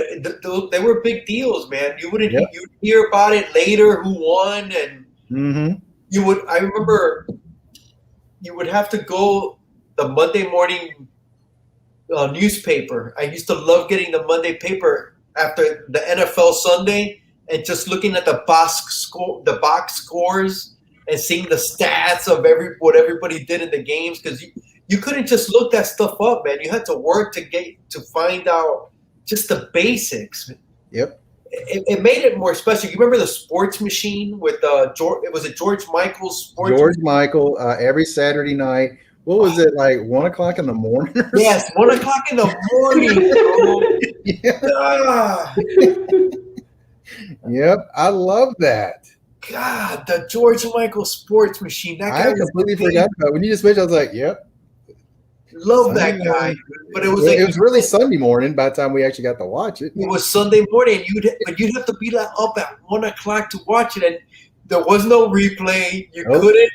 they were big deals, man. You wouldn't Yep. you'd hear about it later who won, and you would. I remember you would have to go the Monday morning newspaper. I used to love getting the Monday paper after the NFL Sunday and just looking at the box scores and seeing the stats of what everybody did in the games, because you couldn't just look that stuff up, man. You had to work to find out just the basics. Yep. It made it more special. You remember the sports machine with George? It was a George Michael's sports. George Michael every Saturday night. What was it, like 1 o'clock in the morning? Yes, 1 o'clock in the morning, bro. Yep, I love that. God, the George Michael sports machine. That guy I completely forgot about it. When you just mentioned, I was like, yep. Love that guy. But it was it was really Sunday morning by the time we actually got to watch it. It was Sunday morning. You'd have to be like up at 1 o'clock to watch it, and there was no replay. You couldn't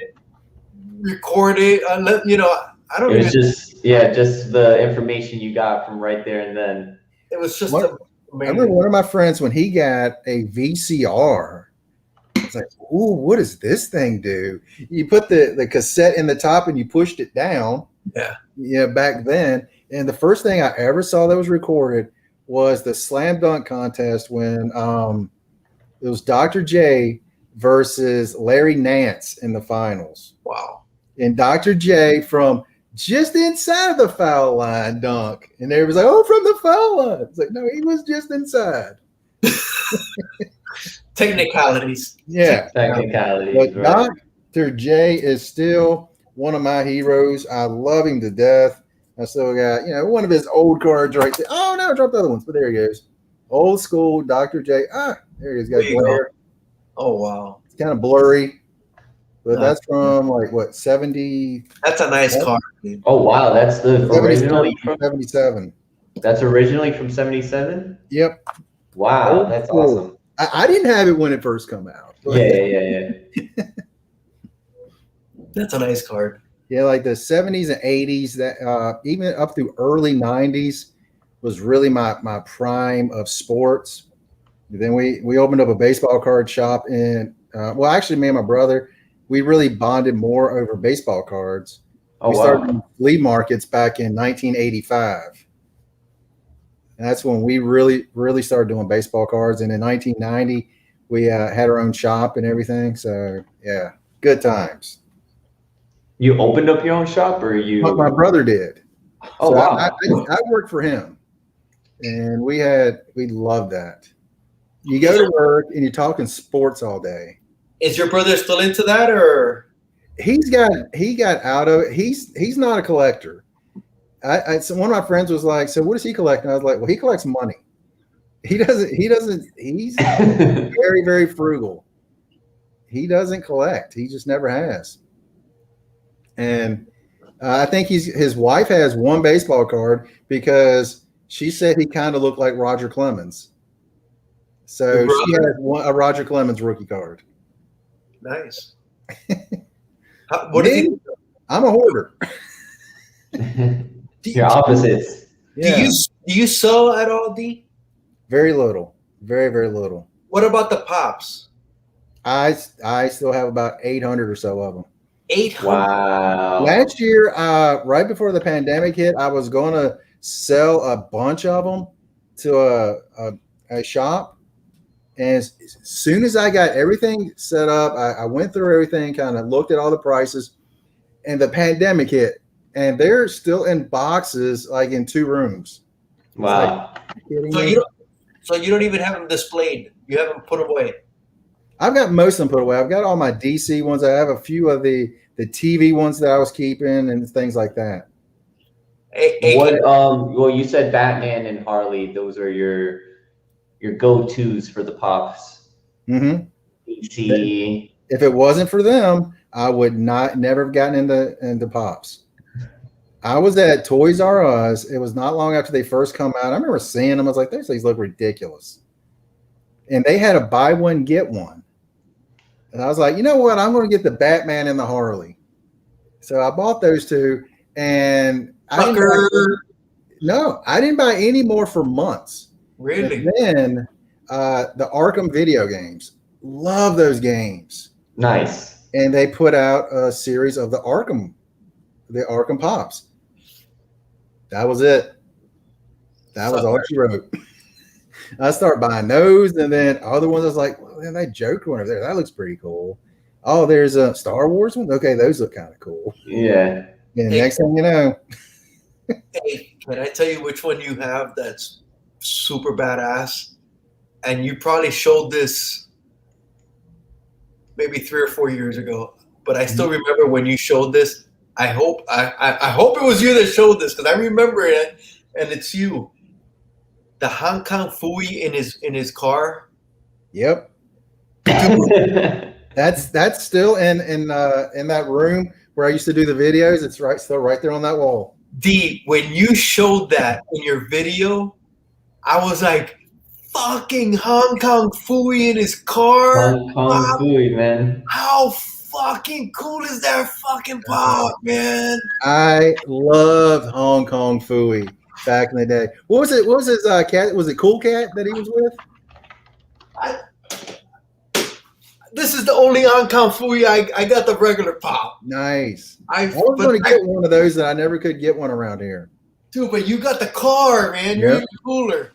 record it. You know, I don't. It was just the information you got from right there and then. It was just. I remember one of my friends when he got a VCR. It's like, ooh, what does this thing do? You put the cassette in the top and you pushed it down. Yeah, back then. And the first thing I ever saw that was recorded was the slam dunk contest when it was Dr. J versus Larry Nance in the finals. Wow. And Dr. J from just inside of the foul line dunk. And they was like, oh, from the foul line. It's like, no, he was just inside. Technicalities. Yeah. Technicalities. But right. Dr. J is still one of my heroes. I love him to death. I still got, one of his old cards right there. Oh, no, I dropped the other ones, but there he goes. Old school Dr. J. There he is. Got glare. Oh, wow. It's kind of blurry. But that's from 70? That's a nice card, dude. Oh, wow. That's originally from 77. That's originally from 77? Yep. Wow, that's awesome. I didn't have it when it first came out. Yeah. That's a nice card. Yeah, like the 70s and 80s, that even up through early 90s was really my prime of sports. And then we opened up a baseball card shop in actually me and my brother, we really bonded more over baseball cards. We started in flea markets back in 1985. And that's when we really, really started doing baseball cards. And in 1990, we had our own shop and everything. So, yeah, good times. You opened up your own shop, or you? My brother did. Oh, so wow. I worked for him. And we loved that. You go to work and you're talking sports all day. Is your brother still into that, or? He got out of it. He's not a collector. So one of my friends was like, so what does he collect? And I was like, well, he collects money. He's very, very frugal. He doesn't collect. He just never has. And I think his wife has one baseball card because she said he kind of looked like Roger Clemens. So she has a Roger Clemens rookie card. Nice. What is he? I'm a hoarder. Your opposites. Yeah. Do you sell at all, D? Very little. Very, very little. What about the pops? I still have about 800 or so of them. 800? Wow. Last year, right before the pandemic hit, I was going to sell a bunch of them to a shop. And as soon as I got everything set up, I went through everything, kind of looked at all the prices, and the pandemic hit. And they're still in boxes, like in 2 rooms. Wow. So you don't even have them displayed. You have them put away. I've got most of them put away. I've got all my DC ones. I have a few of the TV ones that I was keeping and things like that. Well, you said Batman and Harley. Those are your go-tos for the pops. Mm-hmm. DC. If it wasn't for them, I would never have gotten into Pops. I was at Toys R Us. It was not long after they first come out. I remember seeing them. I was like, these things look ridiculous. And they had a buy one, get one. And I was like, you know what? I'm going to get the Batman and the Harley. So I bought those two. And I didn't buy any more for months. Really? And then the Arkham video games. Love those games. Nice. And they put out a series of the Arkham Pops. That was it. That was all she wrote. I started buying those, and then other ones I was like, well, that Joker one over there, that looks pretty cool. Oh, there's a Star Wars one. Okay, those look kind of cool. Yeah. And next thing you know. Hey, can I tell you which one you have that's super badass? And you probably showed this maybe 3 or 4 years ago, but I still remember when you showed this. I hope it was you that showed this, because I remember it, and it's you. The Hong Kong Phooey in his car. Yep. That's still in that room where I used to do the videos. It's still right there on that wall. When you showed that in your video, I was like, fucking Hong Kong Phooey in his car. Hong Kong Phooey, man. How fucking cool is that fucking pop, man? I loved Hong Kong Phooey back in the day. What was it? What was his cat? Was it Cool Cat that he was with? This is the only Hong Kong Phooey I got the regular pop. Nice. I was going to get one of those, and I never could get one around here. Dude, but you got the car, man. You're even cooler.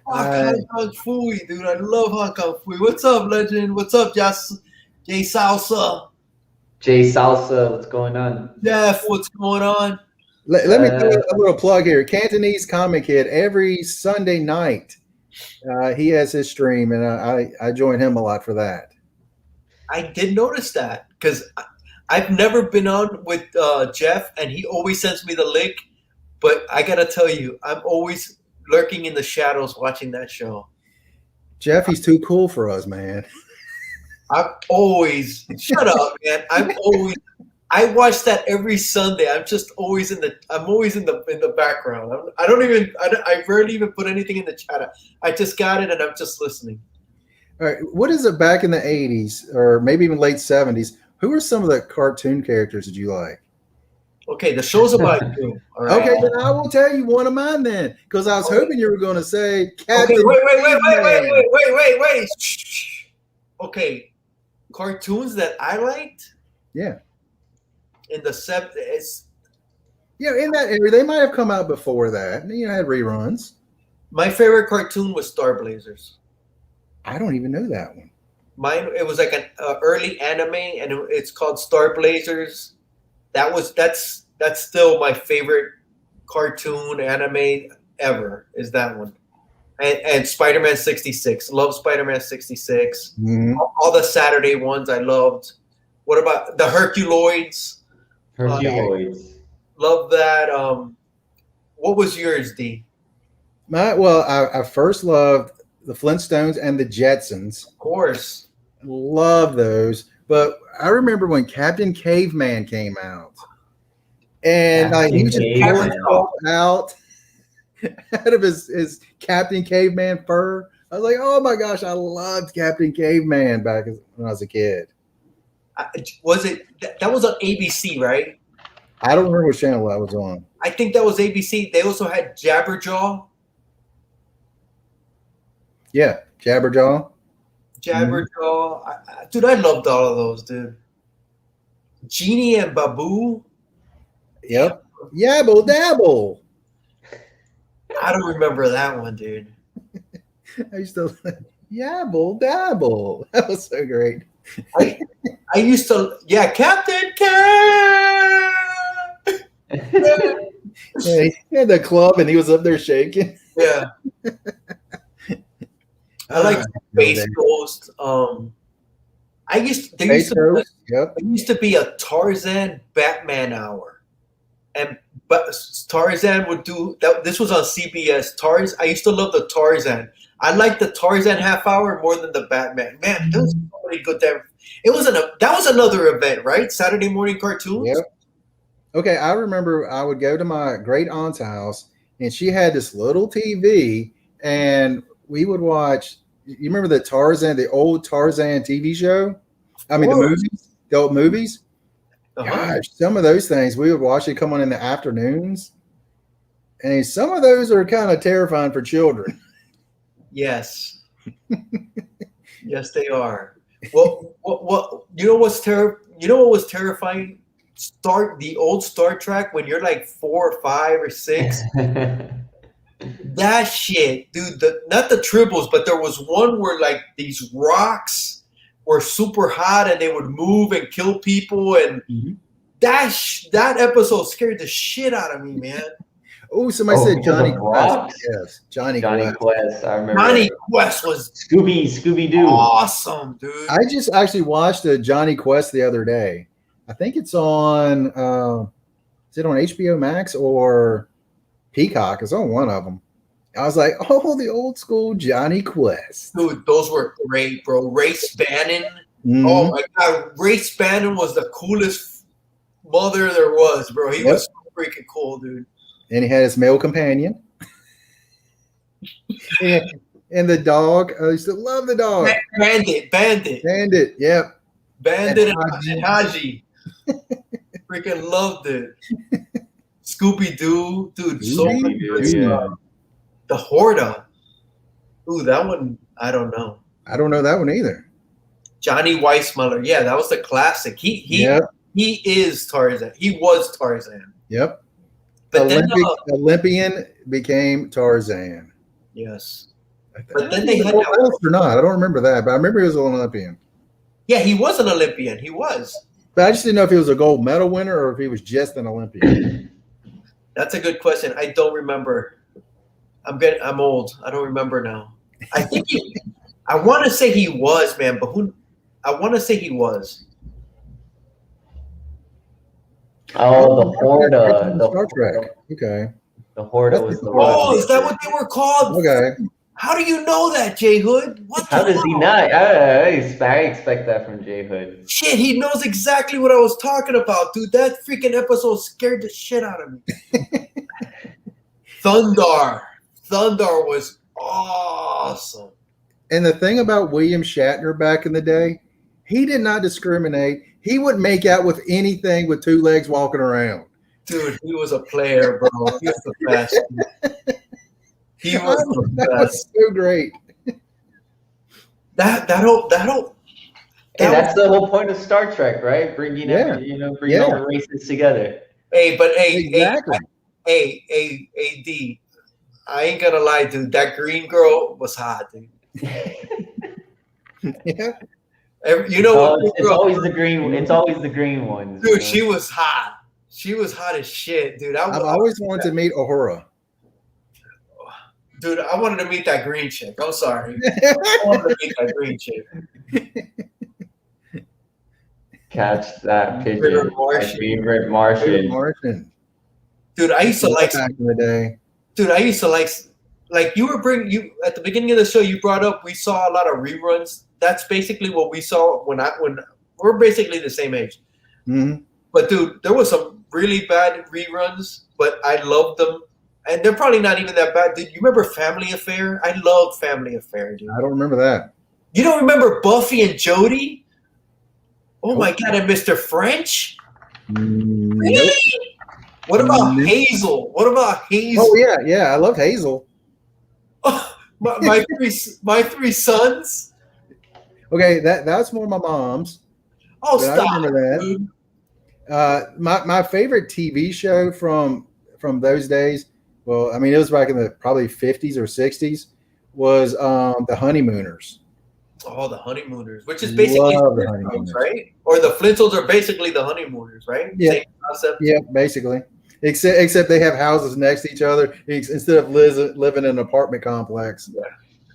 Hong Kong Phooey, dude. I love Hong Kong Phooey. What's up, legend? What's up, Jay Salsa? Jay Salsa, what's going on? Jeff, what's going on? Let me do a little plug here. Cantonese Comic Kid, every Sunday night, he has his stream, and I join him a lot for that. I did notice that, because I've never been on with Jeff, and he always sends me the link. But I got to tell you, I'm always lurking in the shadows watching that show. Jeff, he's too cool for us, man. I'm always shut up, man. I watch that every Sunday. I'm always in the background. I rarely even put anything in the chat. I just got it and I'm just listening. All right. What is it back in the 80s or maybe even late 70s? Who are some of the cartoon characters that you like? Okay, the show's about you. All right. Okay, then I will tell you one of mine then, because I was hoping you were going to say Captain. Okay, wait. Shh. Okay, cartoons that I liked. Yeah. In the 70s. Yeah, in that area, they might have come out before that. You know, had reruns. My favorite cartoon was Star Blazers. I don't even know that one. Mine, it was like an early anime, and it's called Star Blazers. That's still my favorite cartoon anime ever. Is that one? And Spider-Man 66. Love Spider-Man 66. Mm-hmm. All the Saturday ones I loved. What about the Herculoids? Love that. What was yours, D? I first loved the Flintstones and the Jetsons. Of course. Love those. But I remember when Captain Caveman came out. And he was just pulling out of his Captain Caveman fur. I was like, oh my gosh, I loved Captain Caveman back when I was a kid. Was it that was on ABC, right? I don't remember what channel that was on. I think that was ABC. They also had Jabberjaw. Yeah, Jabberjaw. Jabberjaw. Dude, I loved all of those, dude. Genie and Babu. Yep. Yabble Dabble. I don't remember that one, dude. I used to Yabble Dabble. That was so great. I used to, Captain K. Yeah, he had the club and he was up there shaking. Yeah. I like Space Ghost. There used to be a Tarzan Batman hour, but Tarzan would do that. This was on CBS. I used to love the Tarzan. I like the Tarzan half hour more than the Batman. Man, there was so many good there. That was another event, right? Saturday morning cartoons. Yep. Okay, I remember I would go to my great aunt's house, and she had this little TV, and we would watch. You remember the old Tarzan TV show? I mean, the old movies. Gosh, some of those things we would watch. It come on in the afternoons, and some of those are kind of terrifying for children. Yes, yes, they are. Well, you know what was terrifying? The old Star Trek when you're like 4 or 5 or 6. That shit, dude. Not the tribbles, but there was one where like these rocks were super hot and they would move and kill people, and that episode scared the shit out of me, man. Oh, somebody said Johnny Quest. Yes, Johnny Quest. I remember. Johnny Quest was Scooby Doo. Awesome, dude. I just actually watched a Johnny Quest the other day. I think it's on. Is it on HBO Max or Peacock? It's on one of them. I was like, oh, the old school Johnny Quest. Dude, those were great, bro. Ray Spannon. Oh my God, Ray Spannon was the coolest mother there was, bro. He was so freaking cool, dude. And he had his male companion. and the dog. I used to love the dog. Bandit, yep. Bandit and Haji. Freaking loved it. Scooby-Doo. Dude, so many good stuff. The Horda. Ooh, that one, I don't know. I don't know that one either. Johnny Weissmuller. Yeah, that was the classic. He is Tarzan. He was Tarzan. Yep. But Olympian became Tarzan. Yes. But then they had or not. I don't remember that, but I remember he was an Olympian. Yeah, he was an Olympian. He was. But I just didn't know if he was a gold medal winner or if he was just an Olympian. That's a good question. I don't remember. I'm old. I don't remember now. I think I want to say he was, man, but I want to say he was. Oh, the Horda. The Star Trek. Okay. The Horda was the Oh, is that what they were called? Okay. How do you know that, J Hood? How does he not? I expect that from J Hood. Shit, he knows exactly what I was talking about, dude. That freaking episode scared the shit out of me. Thundar was awesome. And the thing about William Shatner back in the day, he did not discriminate. He would make out with anything with 2 legs walking around. Dude, he was a player, bro. He was the best. He was the best. That was so great. That's the whole point of Star Trek, right? Bringing all the races together. Exactly. D. I ain't gonna lie, dude. That green girl was hot, dude. Yeah. You know, it's always the green. It's always the green ones. Dude, she was hot. She was hot as shit, dude. I've always wanted to meet Uhura. Dude, I wanted to meet that green chick. I'm sorry. I wanted to meet that green chick. Catch that pigeon. Favorite Martian. Dude, I used to like back in the day. Dude, I used to like you at the beginning of the show. You brought up we saw a lot of reruns. That's basically what we saw when we're basically the same age. Mm-hmm. But dude, there was some really bad reruns, but I loved them. And they're probably not even that bad. Dude, you remember Family Affair? I loved Family Affair, dude. I don't remember that. You don't remember Buffy and Jody? Oh my God, and Mr. French? Really? Nope. What about Hazel? Oh yeah, I loved Hazel. Oh, my 3 sons? Okay, that's more my mom's. Oh, stop. I remember that. My favorite TV show from those days, well, I mean, it was back in the probably 50s or 60s, was The Honeymooners. Oh, The Honeymooners, which is basically the Flintstones, right? Or the Flintstones are basically the Honeymooners, right? Yeah. Same concept. Yeah, basically. Except they have houses next to each other instead of living in an apartment complex. Yeah.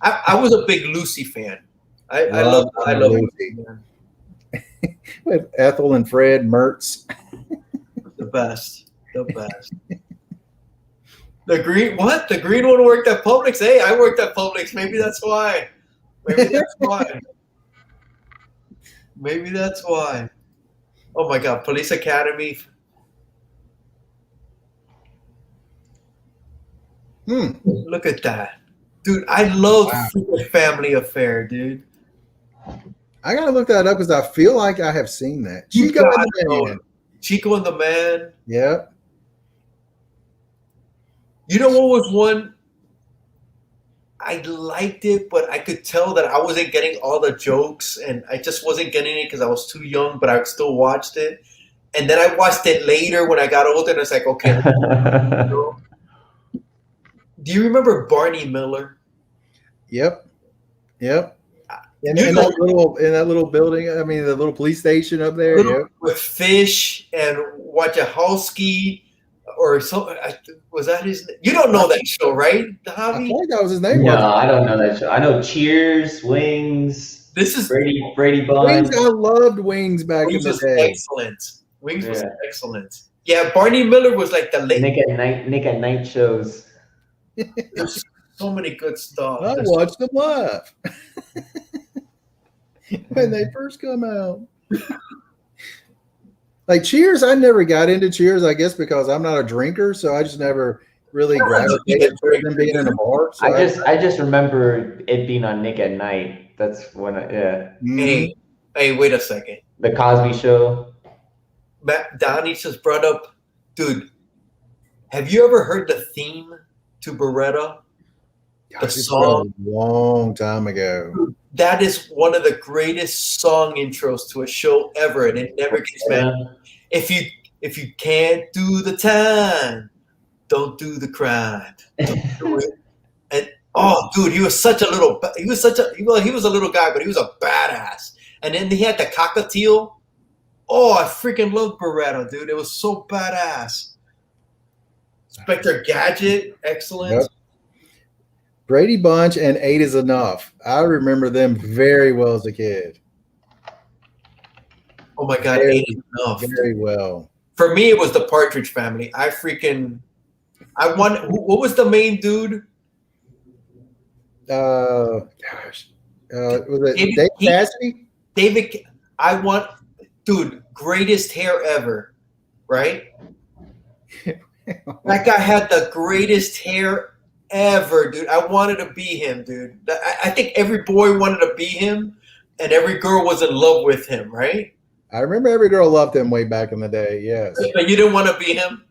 I was a big Lucy fan. I love Lucy. With Ethel and Fred Mertz. The best. The green what? The green one worked at Publix. Hey, I worked at Publix. Maybe that's why. Maybe that's why. Maybe that's why. Oh my God, Police Academy. Look at that. Dude, I love Family Affair, dude. I gotta look that up because I feel like I have seen that. You Chico and the gotta Man. Chico and the Man. Yep. You know what was one? I liked it, but I could tell that I wasn't getting all the jokes, and I just wasn't getting it because I was too young, but I still watched it. And then I watched it later when I got older, and it's like, okay. Do you remember Barney Miller? Yep. Yep. In that little building, I mean, the little police station up there. Yep. With Fish and Wachowski, or so. Was that his name? You don't know that show, right, Javi? I thought that was his name. No, I don't know that show. I know Cheers, Wings. This is Brady Bunch. Wings. I loved Wings back Wings in was the day. excellent. Wings was excellent. Yeah, Barney Miller was like the late Nick at Night shows. There's so many good stuff. I watched them live when they first come out. Like Cheers, I never got into Cheers, I guess because I'm not a drinker, so I just never really gravitated toward them being in a bar. So I just remember it being on Nick at Night. That's when Hey, wait a second. The Cosby Show. Donnie just brought up, dude. Have you ever heard the theme to Beretta? The song, a long time ago. That is one of the greatest song intros to a show ever, and it never gets better. If you can't do the time, don't do the crime. Don't do it. And oh, dude, he was a little guy, but he was a badass. And then he had the cockatiel. Oh, I freaking loved Beretta, dude. It was so badass. Inspector Gadget, excellent. Yep. Brady Bunch and 8 is Enough. I remember them very well as a kid. Oh my God, 8 is Enough. Very well. For me, it was the Partridge Family. What was the main dude? Was it Dave Cassidy? Dude, greatest hair ever, right? That guy had the greatest hair ever, dude. I wanted to be him, dude. I think every boy wanted to be him, and every girl was in love with him, right? I remember every girl loved him way back in the day, yes. But you didn't want to be him?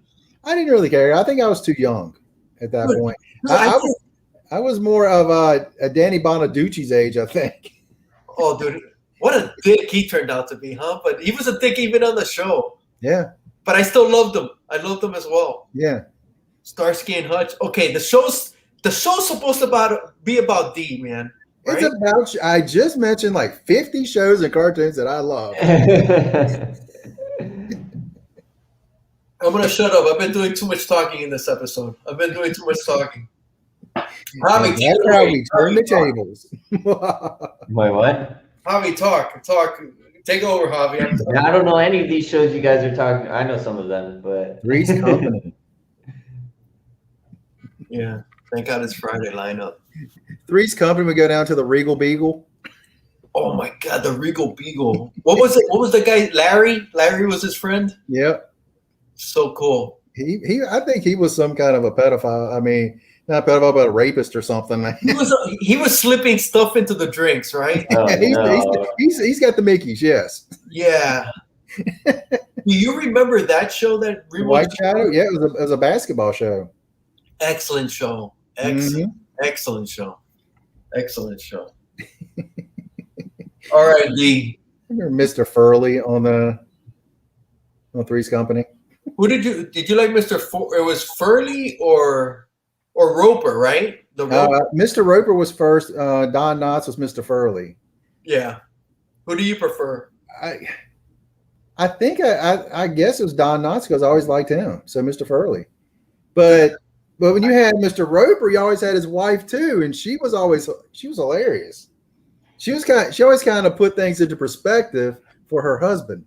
I didn't really care. I think I was too young at that point. I was more of a Danny Bonaducci's age, I think. Oh, dude. What a dick he turned out to be, huh? But he was a dick even on the show. Yeah. But I still loved him. I loved him as well. Yeah. Starsky and Hutch. Okay, the show's supposed to be about D, man. Right? It's about. I just mentioned like 50 shows and cartoons that I love. I'm gonna shut up. I've been doing too much talking in this episode. I've been doing too much talking. Javi, that's how we turn the tables. Wait, what? Javi, talk. Take over, Javi. I don't know any of these shows you guys are talking. I know some of them, but Three's Company. Yeah, thank God it's Friday lineup. Three's Company. We go down to the Regal Beagle. Oh my God, the Regal Beagle. What was it? What was the guy? Larry. Larry was his friend. Yep. So cool. I think he was some kind of a pedophile. I mean, not a pedophile, but a rapist or something. He was slipping stuff into the drinks, right? He's got the Mickeys, yes. Yeah. Do you remember that show? That White Shadow? Yeah, it was a basketball show. Excellent show. Excellent show. Excellent show. All right, D. Remember Mr. Furley on Three's Company? Who did you like, Mr. It was Furley or Roper, right? Mr. Roper was first. Don Knotts was Mr. Furley. Yeah. Who do you prefer? I think I guess it was Don Knotts because I always liked him. So Mr. Furley. But when you had Mr. Roper, you always had his wife too, and she was hilarious. She always kind of put things into perspective for her husband.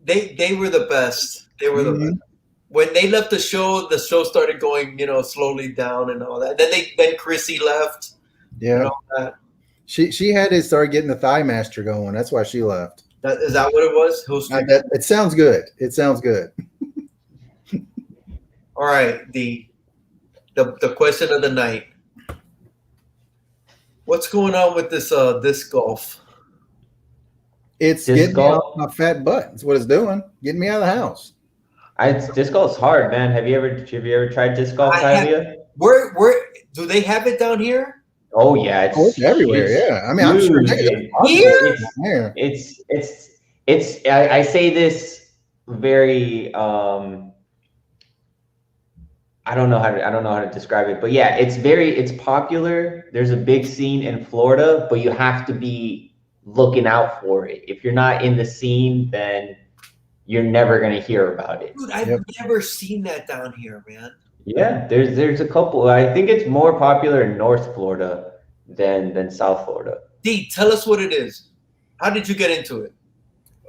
They were the best. They were the best. when they left the show started going, slowly down and all that. Then Chrissy left. Yeah. And all that. She had to start getting the thigh master going. That's why she left. Is that what it was? It sounds good. It sounds good. All right, the question of the night. What's going on with this disc golf? It's Disc getting me golf? off my fat butt. That's what it's doing. Getting me out of the house. Disc golf's hard, man. Have you ever tried disc golf, Hialeah? Where do they have it down here? Oh yeah, It's everywhere. Yeah, I mean, I'm sure Here? It's. I say this very. I don't know how to describe it, but yeah, it's popular. There's a big scene in Florida, but you have to be looking out for it. If you're not in the scene, then you're never gonna hear about it. Dude, I've never seen that down here, man. Yeah, there's a couple. I think it's more popular in North Florida than South Florida. D, tell us what it is. How did you get into it?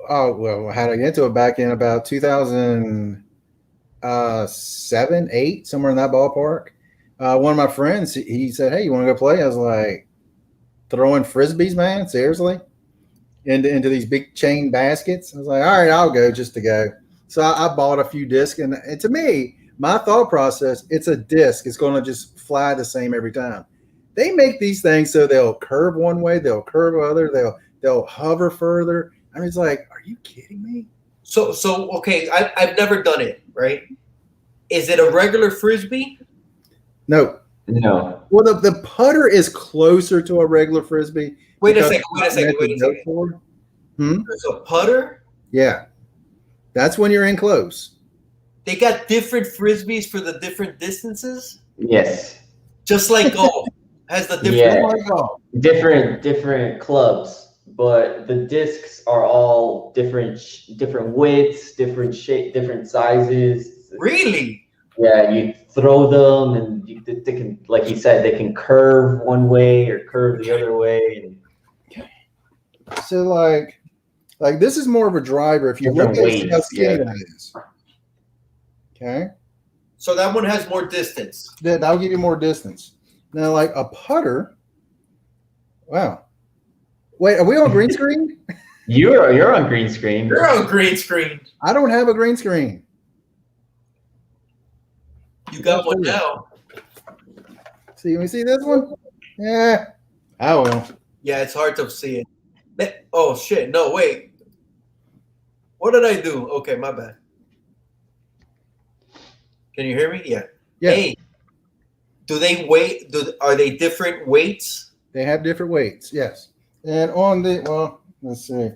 Oh, well, how did I get into it? Back in about 2007, 8, somewhere in that ballpark. One of my friends, he said, "Hey, you want to go play?" I was like, "Throwing frisbees, man? Seriously?" Into these big chain baskets. I was like, "All right, I'll go just to go." So I bought a few discs, and to me, my thought process, it's a disc. It's going to just fly the same every time. They make these things so they'll curve one way, they'll curve other, they'll hover further. I mean, it's like, are you kidding me? So okay, I've never done it, right? Is it a regular frisbee? No. Well, the putter is closer to a regular frisbee. Wait a second. There's a putter? Yeah. That's when you're in close. They got different frisbees for the different distances? Yes. Just like golf has the different different clubs, but the discs are all different widths, different shape, different sizes. Really? Yeah, you throw them and they can, like you said, they can curve one way or curve the other way. So like this is more of a driver. If you look at how skinny that is. Okay. So that one has more distance. That'll give you more distance. Now, like a putter. Wow. Wait, are we on green screen? You're on green screen. You're on green screen. I don't have a green screen. You got one now. See, you see this one? Yeah. I will. Yeah, it's hard to see it. Oh shit! No, wait. What did I do? Okay, my bad. Can you hear me? Yeah. Yeah. Hey, do they weight? Are they different weights? They have different weights. Yes. And on let's see.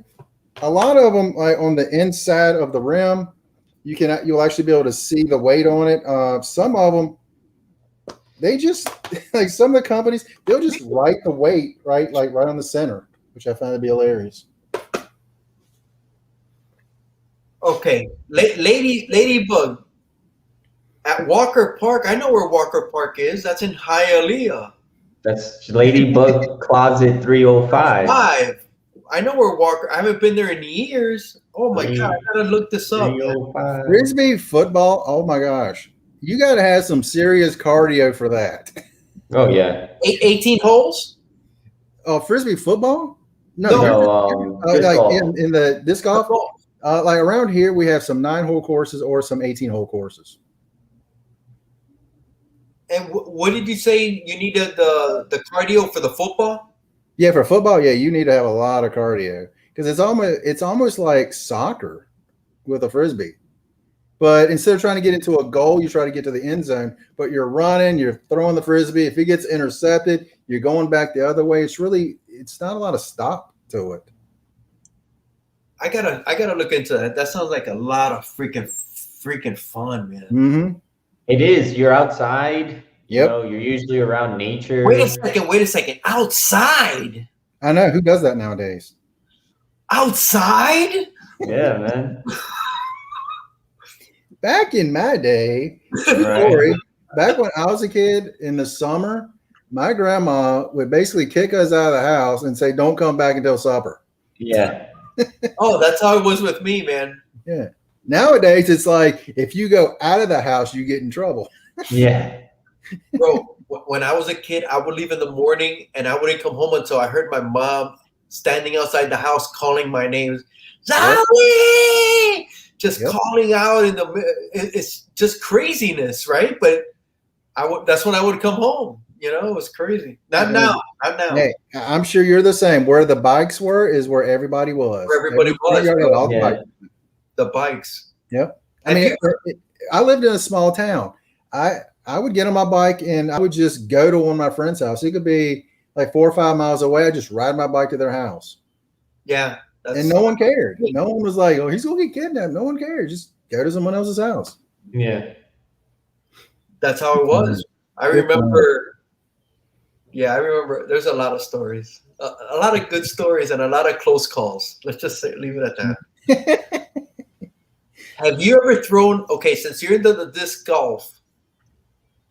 A lot of them, like on the inside of the rim, you'll actually be able to see the weight on it. Some of them, they just like some of the companies, they'll just write the weight right on the center, which I find to be hilarious. Okay, Ladybug at Walker Park. I know where Walker Park is. That's in Hialeah. That's Ladybug Closet 305. I know where Walker. I haven't been there in years. Oh my god, I gotta look this up. Frisbee football. Oh my gosh, you gotta have some serious cardio for that. Oh yeah. 18 holes. Oh, Frisbee football? No. Like in the disc golf. Like around here, we have some 9-hole courses or some 18-hole courses. And what did you say you needed the cardio for the football? Yeah, for football, yeah, you need to have a lot of cardio because it's almost like soccer with a frisbee. But instead of trying to get into a goal, you try to get to the end zone. But you're running, you're throwing the frisbee. If it gets intercepted, you're going back the other way. It's not a lot of stop to it. I gotta look into that. That sounds like a lot of freaking fun, man. Mm-hmm. It is. You're outside. Yep. You know, you're usually around nature. Wait a second. Outside? I know. Who does that nowadays? Outside? Yeah, man. Back in my day, Right. back when I was a kid in the summer, my grandma would basically kick us out of the house and say, "Don't come back until supper." Yeah. Oh, that's how it was with me, man. Yeah. Nowadays, it's like if you go out of the house, you get in trouble. Yeah. Bro, when I was a kid, I would leave in the morning and I wouldn't come home until I heard my mom standing outside the house calling my name. Zowie! Just calling out it's just craziness, right? But that's when I would come home. You know, it was crazy. Not now. Hey, I'm sure you're the same. Where the bikes were is where everybody was. Where everybody was. The bikes. Yep. I mean, I lived in a small town. I would get on my bike and I would just go to one of my friends' house. It could be like 4 or 5 miles away. I just ride my bike to their house. Yeah. And no one cared. No one was like, oh, he's going to get kidnapped. No one cared. Just go to someone else's house. Yeah. That's how it was. I remember. Yeah, I remember. There's a lot of stories, a lot of good stories, and a lot of close calls. Let's just leave it at that. Have you ever thrown? Okay, since you're into the disc golf,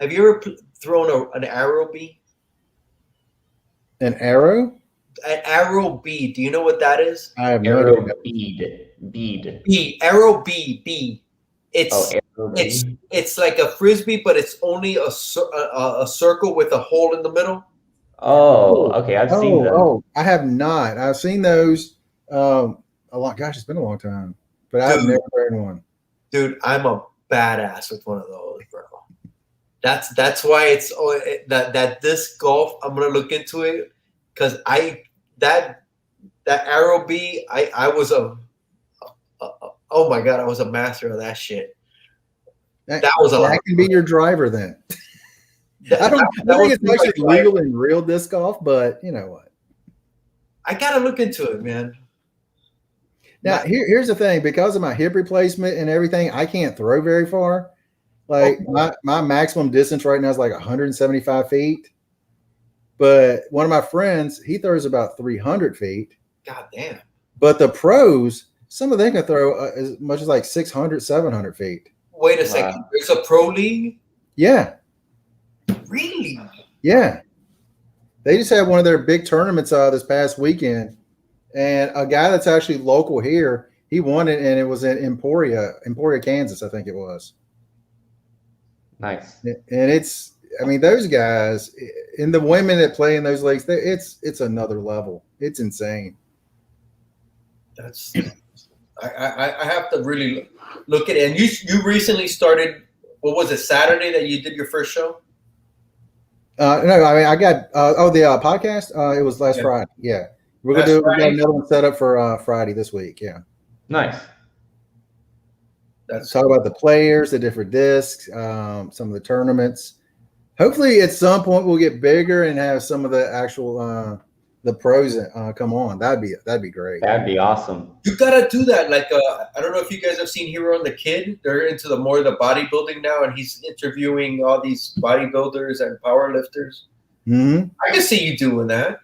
have you ever thrown an arrow bee? An arrow? An arrow bee. Do you know what that is? I have no idea. Bead. Arrow bee. It's like a frisbee, but it's only a circle with a hole in the middle. Oh, okay. I've seen them. Oh, I have not. I've seen those a lot. Gosh, it's been a long time, but I've never heard one. Dude, I'm a badass with one of those, bro. That's why it's that disc golf. I'm gonna look into it because that arrow bee. I was oh my god, I was a master of that shit. That was a lot. That can be your driver then. I think it's actually legal in real disc golf, but you know what? I gotta look into it, man. Now here's the thing: because of my hip replacement and everything, I can't throw very far. Like my maximum distance right now is like 175 feet. But one of my friends, he throws about 300 feet. God damn. But the pros, some of them can throw as much as like 600, 700 feet. Wait a second. There's a pro league? Yeah. Really? Yeah. They just had one of their big tournaments this past weekend. And a guy that's actually local here, he won it, and it was in Emporia, Kansas, I think it was. Nice. And it's, I mean, those guys and the women that play in those leagues, it's another level. It's insane. That's I have to really look at it. And you recently started, what was it, Saturday that you did your first show? No, I mean, I got the podcast. It was last Friday. Yeah, we got another one set up for Friday this week. Yeah, nice. Talk about the players, the different discs, some of the tournaments. Hopefully, at some point, we'll get bigger and have some of the actual the pros come on. That'd be great. That'd be awesome. You gotta do that. Like I don't know if you guys have seen Hero and the Kid. They're into the bodybuilding now, and he's interviewing all these bodybuilders and powerlifters. Mm-hmm. I can see you doing that.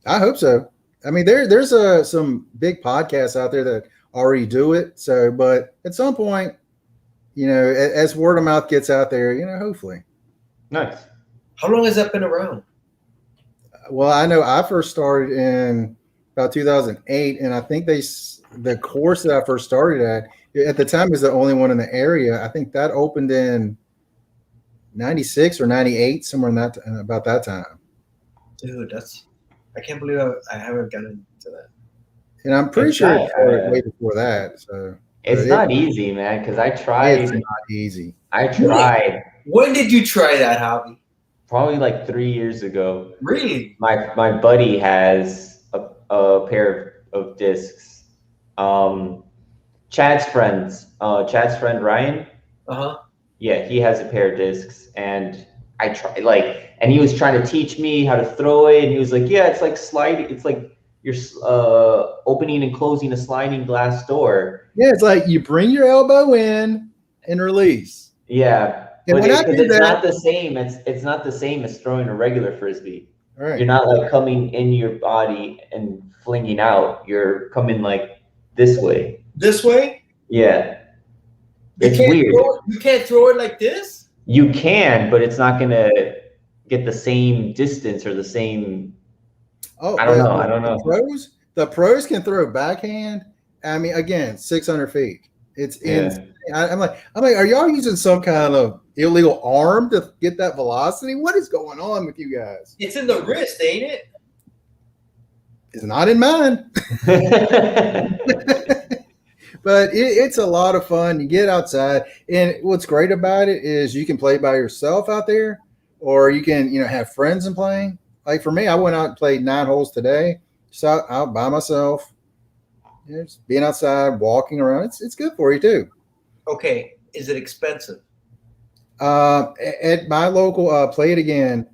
I hope so. I mean, there's some big podcasts out there that already do it. So, but at some point, you know, as word of mouth gets out there, you know, hopefully. Nice. How long has that been around? Well, I know I first started in about 2008, and I think the course that I first started at the time was the only one in the area. I think that opened in 96 or 98, somewhere in that about that time. Dude, I can't believe I haven't gotten into that. And I'm pretty sure it started way before that. So it's not easy, man, because I tried. It's not easy. I tried. When did you try that hobby? Probably like 3 years ago. Really? My buddy has a pair of discs. Chad's friend Ryan. Yeah, he has a pair of discs, and I tried and he was trying to teach me how to throw it, and he was like, "Yeah, it's like sliding. It's like you're opening and closing a sliding glass door." Yeah, it's like you bring your elbow in and release. Yeah. And it's not the same. It's not the same as throwing a regular frisbee. Right. You're not like coming in your body and flinging out. You're coming like this way. This way? Yeah. It's weird. You can't throw it like this? You can, but it's not gonna get the same distance or the same. Oh, I don't know. The pros can throw backhand. I mean, again, 600 feet. It's insane. I'm like, are y'all using some kind of illegal arm to get that velocity? What is going on with you guys? It's in the wrist, ain't it? It's not in mine. But it's a lot of fun. You get outside, and what's great about it is you can play by yourself out there, or you can, have friends and playing. Like for me, I went out and played 9 holes today, so out by myself. Just being outside, walking around, it's good for you too. Okay, is it expensive? At my local Play It Again,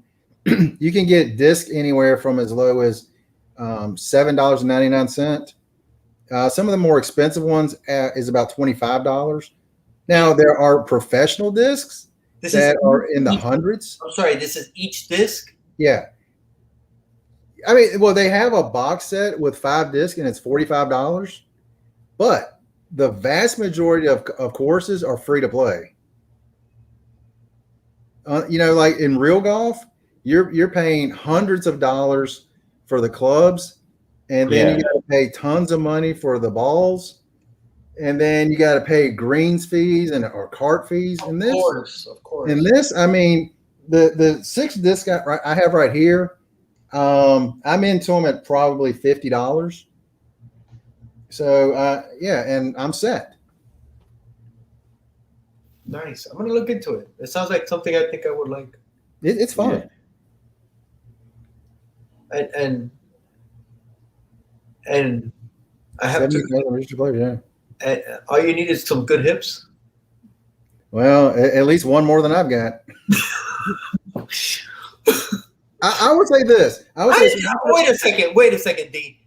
you can get disc anywhere from as low as $7.99. Some of the more expensive ones is about $25. Now there are professional discs that are in the hundreds. I'm sorry, this is each disc? Yeah. I mean, well, they have a box set with 5 discs and it's $45, but the vast majority of courses are free to play. Like in real golf, you're paying hundreds of dollars for the clubs. And then you got to pay tons of money for the balls, and then you got to pay greens fees or cart fees. Of course. And this, I mean, the 6 disc I have right here, I'm into them at probably $50. So and I'm set. Nice. I'm gonna look into it. It sounds like something I think I would like. It's fun. And I have to. All you need is some good hips. Well, at least one more than I've got. I would say this. Wait a second, D.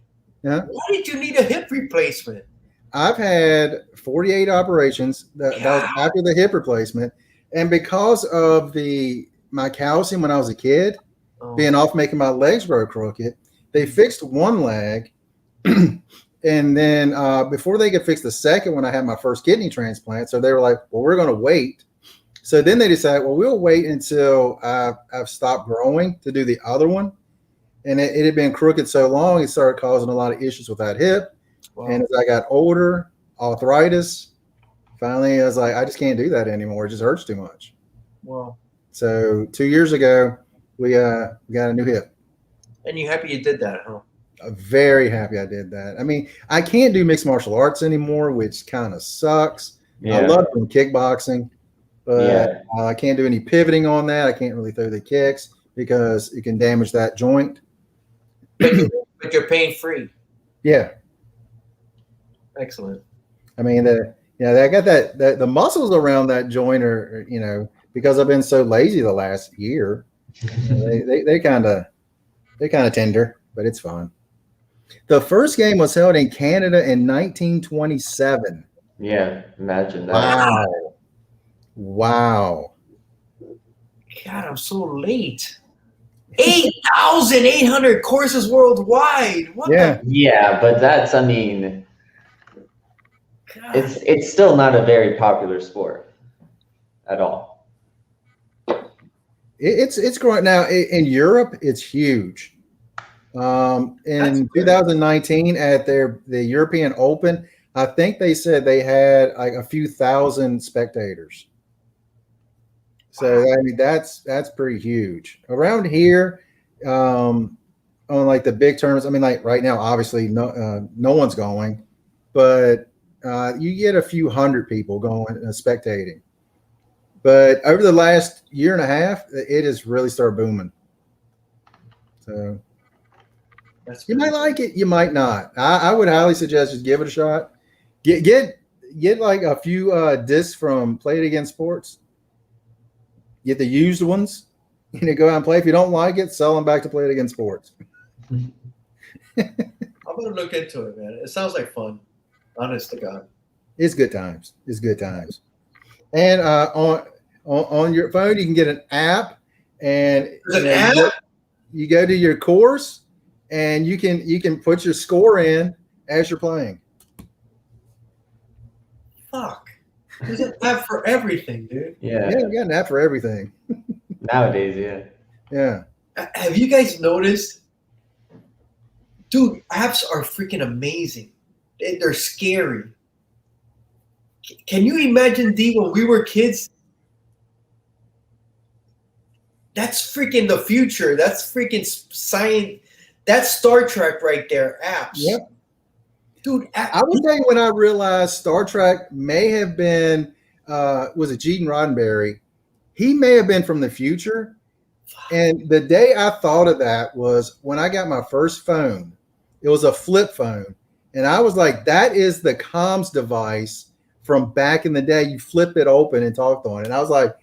Yeah. Why did you need a hip replacement? I've had 48 operations that was after the hip replacement, and because of my calcium when I was a kid, being off making my legs grow crooked, they fixed one leg. And then before they could fix the second one, I had my first kidney transplant. So they were like, well, we're going to wait. So then they decided, well, we'll wait until I've stopped growing to do the other one. And it had been crooked so long, it started causing a lot of issues with that hip. Wow. And as I got older, arthritis, finally I was like, I just can't do that anymore. It just hurts too much. Wow. So 2 years ago, we got a new hip. And you happy you did that, huh? I'm very happy I did that. I mean, I can't do mixed martial arts anymore, which kind of sucks. I love doing kickboxing, but I can't do any pivoting on that. I can't really throw the kicks because it can damage that joint. But you're pain free. Yeah. Excellent. I mean, I got the muscles around that joint are, because I've been so lazy the last year, they kind of tender, but it's fun. The first game was held in Canada in 1927. Yeah, imagine that. Wow. God, I'm so late. 8,800 courses worldwide. Yeah, but that's, I mean, God. It's still not a very popular sport at all. It's growing now in Europe. It's huge. In 2019 at the European Open, I think they said they had like a few thousand spectators. So I mean that's pretty huge. Around here, on like the big tournaments, I mean like right now, obviously no one's going, but you get a few hundred people going spectating. But over the last year and a half, it has really started booming. So you might like it, you might not. I would highly suggest just give it a shot. Get like a few discs from Play It Again Sports. Get the used ones. Go out and play. If you don't like it, sell them back to Play It Again Sports. I'm gonna look into it, man. It sounds like fun. Honest to God. It's good times. And on your phone, you can get an app, and you go to your course, and you can put your score in as you're playing. Fuck. There's an app for everything, dude. Yeah, you got an app for everything. Nowadays, yeah. Have you guys noticed? Dude, apps are freaking amazing. They're scary. Can you imagine, D, when we were kids? That's freaking the future. That's freaking science. That's Star Trek right there. Apps. Yep. Dude, I will tell you when I realized Star Trek may have been, was it Gene Roddenberry? He may have been from the future. And the day I thought of that was when I got my first phone. It was a flip phone. And I was like, that is the comms device from back in the day. You flip it open and talked on it. And I was like,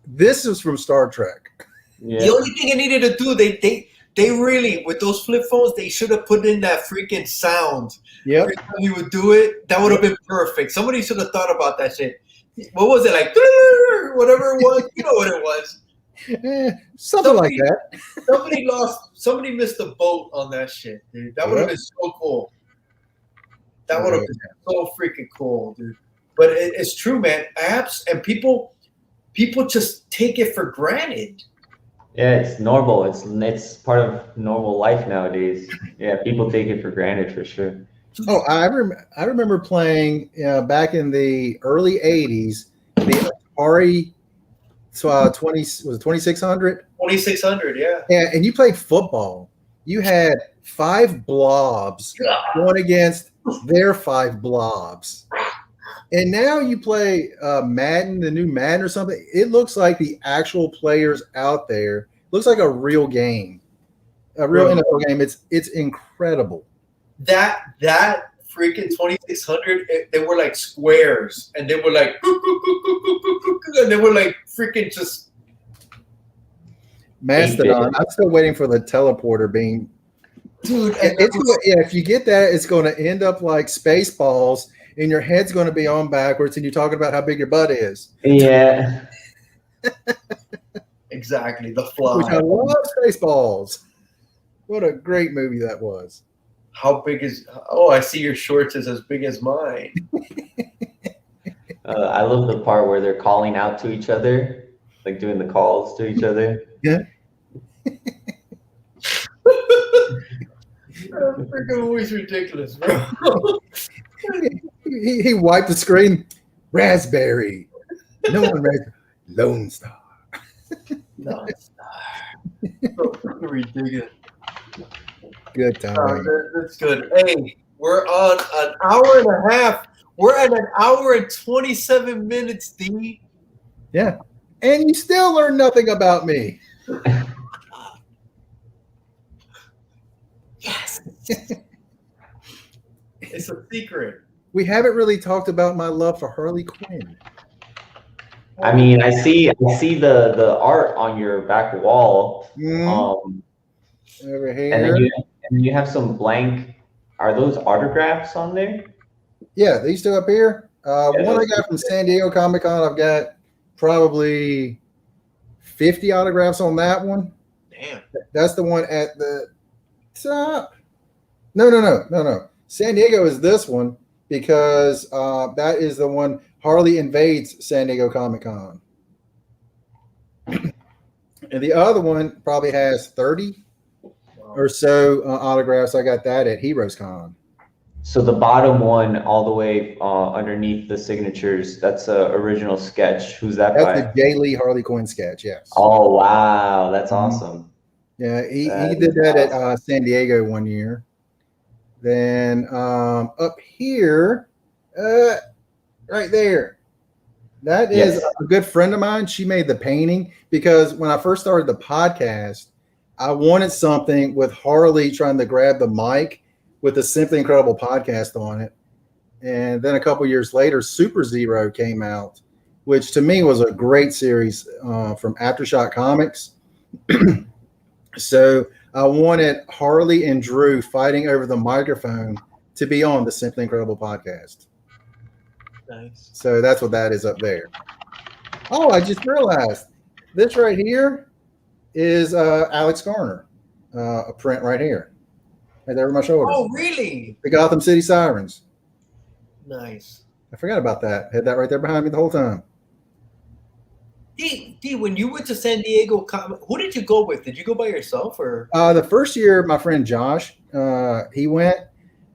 this is from Star Trek. Yeah. The only thing I needed to do, they really, with those flip phones, they should have put in that freaking sound. Yep. Every time you would do it, that would have been perfect. Somebody should have thought about that shit. What was it, like, whatever it was? You know what it was. Something like that. Somebody missed the boat on that shit, dude. That would have been so cool. That would have been so freaking cool, dude. But it's true, man. Apps and people just take it for granted. Yeah, it's normal. It's part of normal life nowadays. Yeah, people take it for granted for sure. Oh, I remember playing back in the early '80s the Atari 2600. 2600, yeah. Yeah, and you played football. You had 5 blobs going against their 5 blobs. And now you play Madden, the new Madden or something. It looks like the actual players out there. It looks like a real game, a real NFL game. It's incredible. That freaking 2600, they were like squares, and they were like, and they were like freaking just Mastodon. I'm still waiting for the teleporter being. Dude, if you get that, it's going to end up like Spaceballs, and your head's going to be on backwards, and you're talking about how big your butt is. Yeah. Exactly, The Fly. Which I love Spaceballs. What a great movie that was. How big is? Oh, I see your shorts is as big as mine. I love the part where they're calling out to each other, like doing the calls to each other. Yeah. That freaking movie's ridiculous, bro. He wiped the screen. Raspberry. No one raspberry. Lone Star. No, it's not. So freaking ridiculous. Good time. That's good. Hey, we're on an hour and a half. We're at an hour and 27 minutes, D. Yeah. And you still learn nothing about me. Yes. It's a secret. We haven't really talked about my love for Harley Quinn. I mean, I see the art on your back wall. Over here. And then you have some blank. Are those autographs on there? Yeah, these two up here. One I got from San Diego Comic Con. I've got probably 50 autographs on that one. Damn. That's the one at the top. No. San Diego is this one because that is the one Harley invades San Diego Comic Con. And the other one probably has 30 or so autographs. I got that at Heroes Con. So the bottom one, all the way underneath the signatures, that's a original sketch. Who's that by? That's the Jay Lee Harley Quinn sketch. Yes. Oh wow, that's awesome. Yeah, he did that at San Diego one year. Then up here, right there, that is a good friend of mine. She made the painting because when I first started the podcast, I wanted something with Harley trying to grab the mic with the Simply Incredible podcast on it. And then a couple years later, Super Zero came out, which to me was a great series from Aftershock Comics. So I wanted Harley and Drew fighting over the microphone to be on the Simply Incredible podcast. Nice. So that's what that is up there. Oh, I just realized this right here is Alex Garner, a print right here. Right there over my shoulder. Oh, really? The Gotham City Sirens. Nice. I forgot about that. Had that right there behind me the whole time. D, when you went to San Diego, who did you go with? Did you go by yourself or? The first year, my friend Josh, he went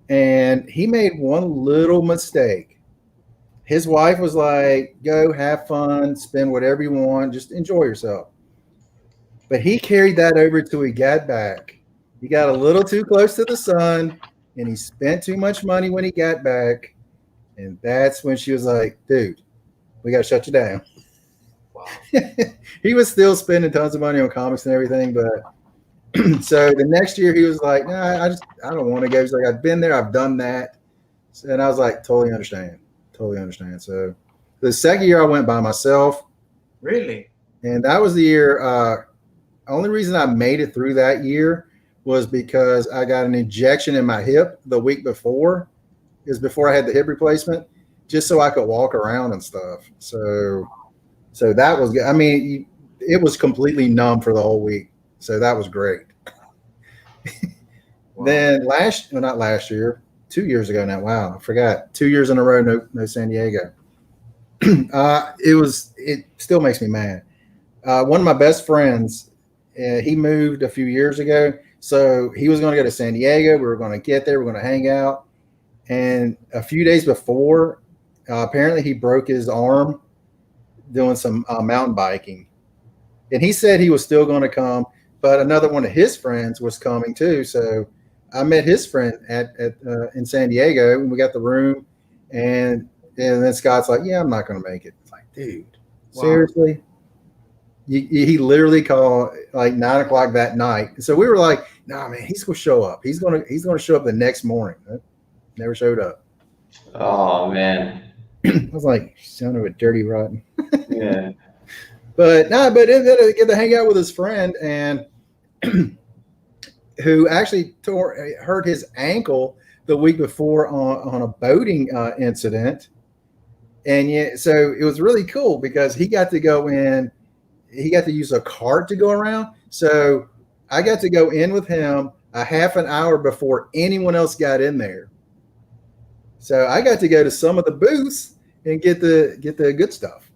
and he made one little mistake. His wife was like, go have fun, spend whatever you want, just enjoy yourself. But he carried that over till he got back. He got a little too close to the sun and he spent too much money when he got back. And that's when she was like, dude, we got to shut you down. Wow. He was still spending tons of money on comics and everything. But so the next year he was like, nah, I don't want to go. He's like, I've been there. I've done that. And I was like, totally understand. Totally understand. So the second year I went by myself. Really? And that was the year. Only reason I made it through that year was because I got an injection in my hip the week before. Is before I had the hip replacement, just so I could walk around and stuff. So that was good. I mean, it was completely numb for the whole week. So that was great. Wow. Then not last year, 2 years ago now. Wow, I forgot. 2 years in a row, no San Diego. It still makes me mad. One of my best friends, he moved a few years ago. So he was going to go to San Diego. We were going to get there. We were going to hang out. And a few days before, apparently he broke his arm doing some mountain biking. And he said he was still going to come, but another one of his friends was coming too. So I met his friend in San Diego, and we got the room. And then Scott's like, yeah, I'm not going to make it. It's like, dude, wow. Seriously? He literally called like 9 o'clock that night. So we were like, nah, man, he's going to show up. He's going to show up the next morning. Never showed up. Oh man. I was like, son of a dirty rotten. Yeah. But then I get to hang out with his friend and who actually hurt his ankle the week before on a boating incident. And yeah, so it was really cool because he got to go in, he got to use a cart to go around. So I got to go in with him a half an hour before anyone else got in there. So I got to go to some of the booths and get the good stuff.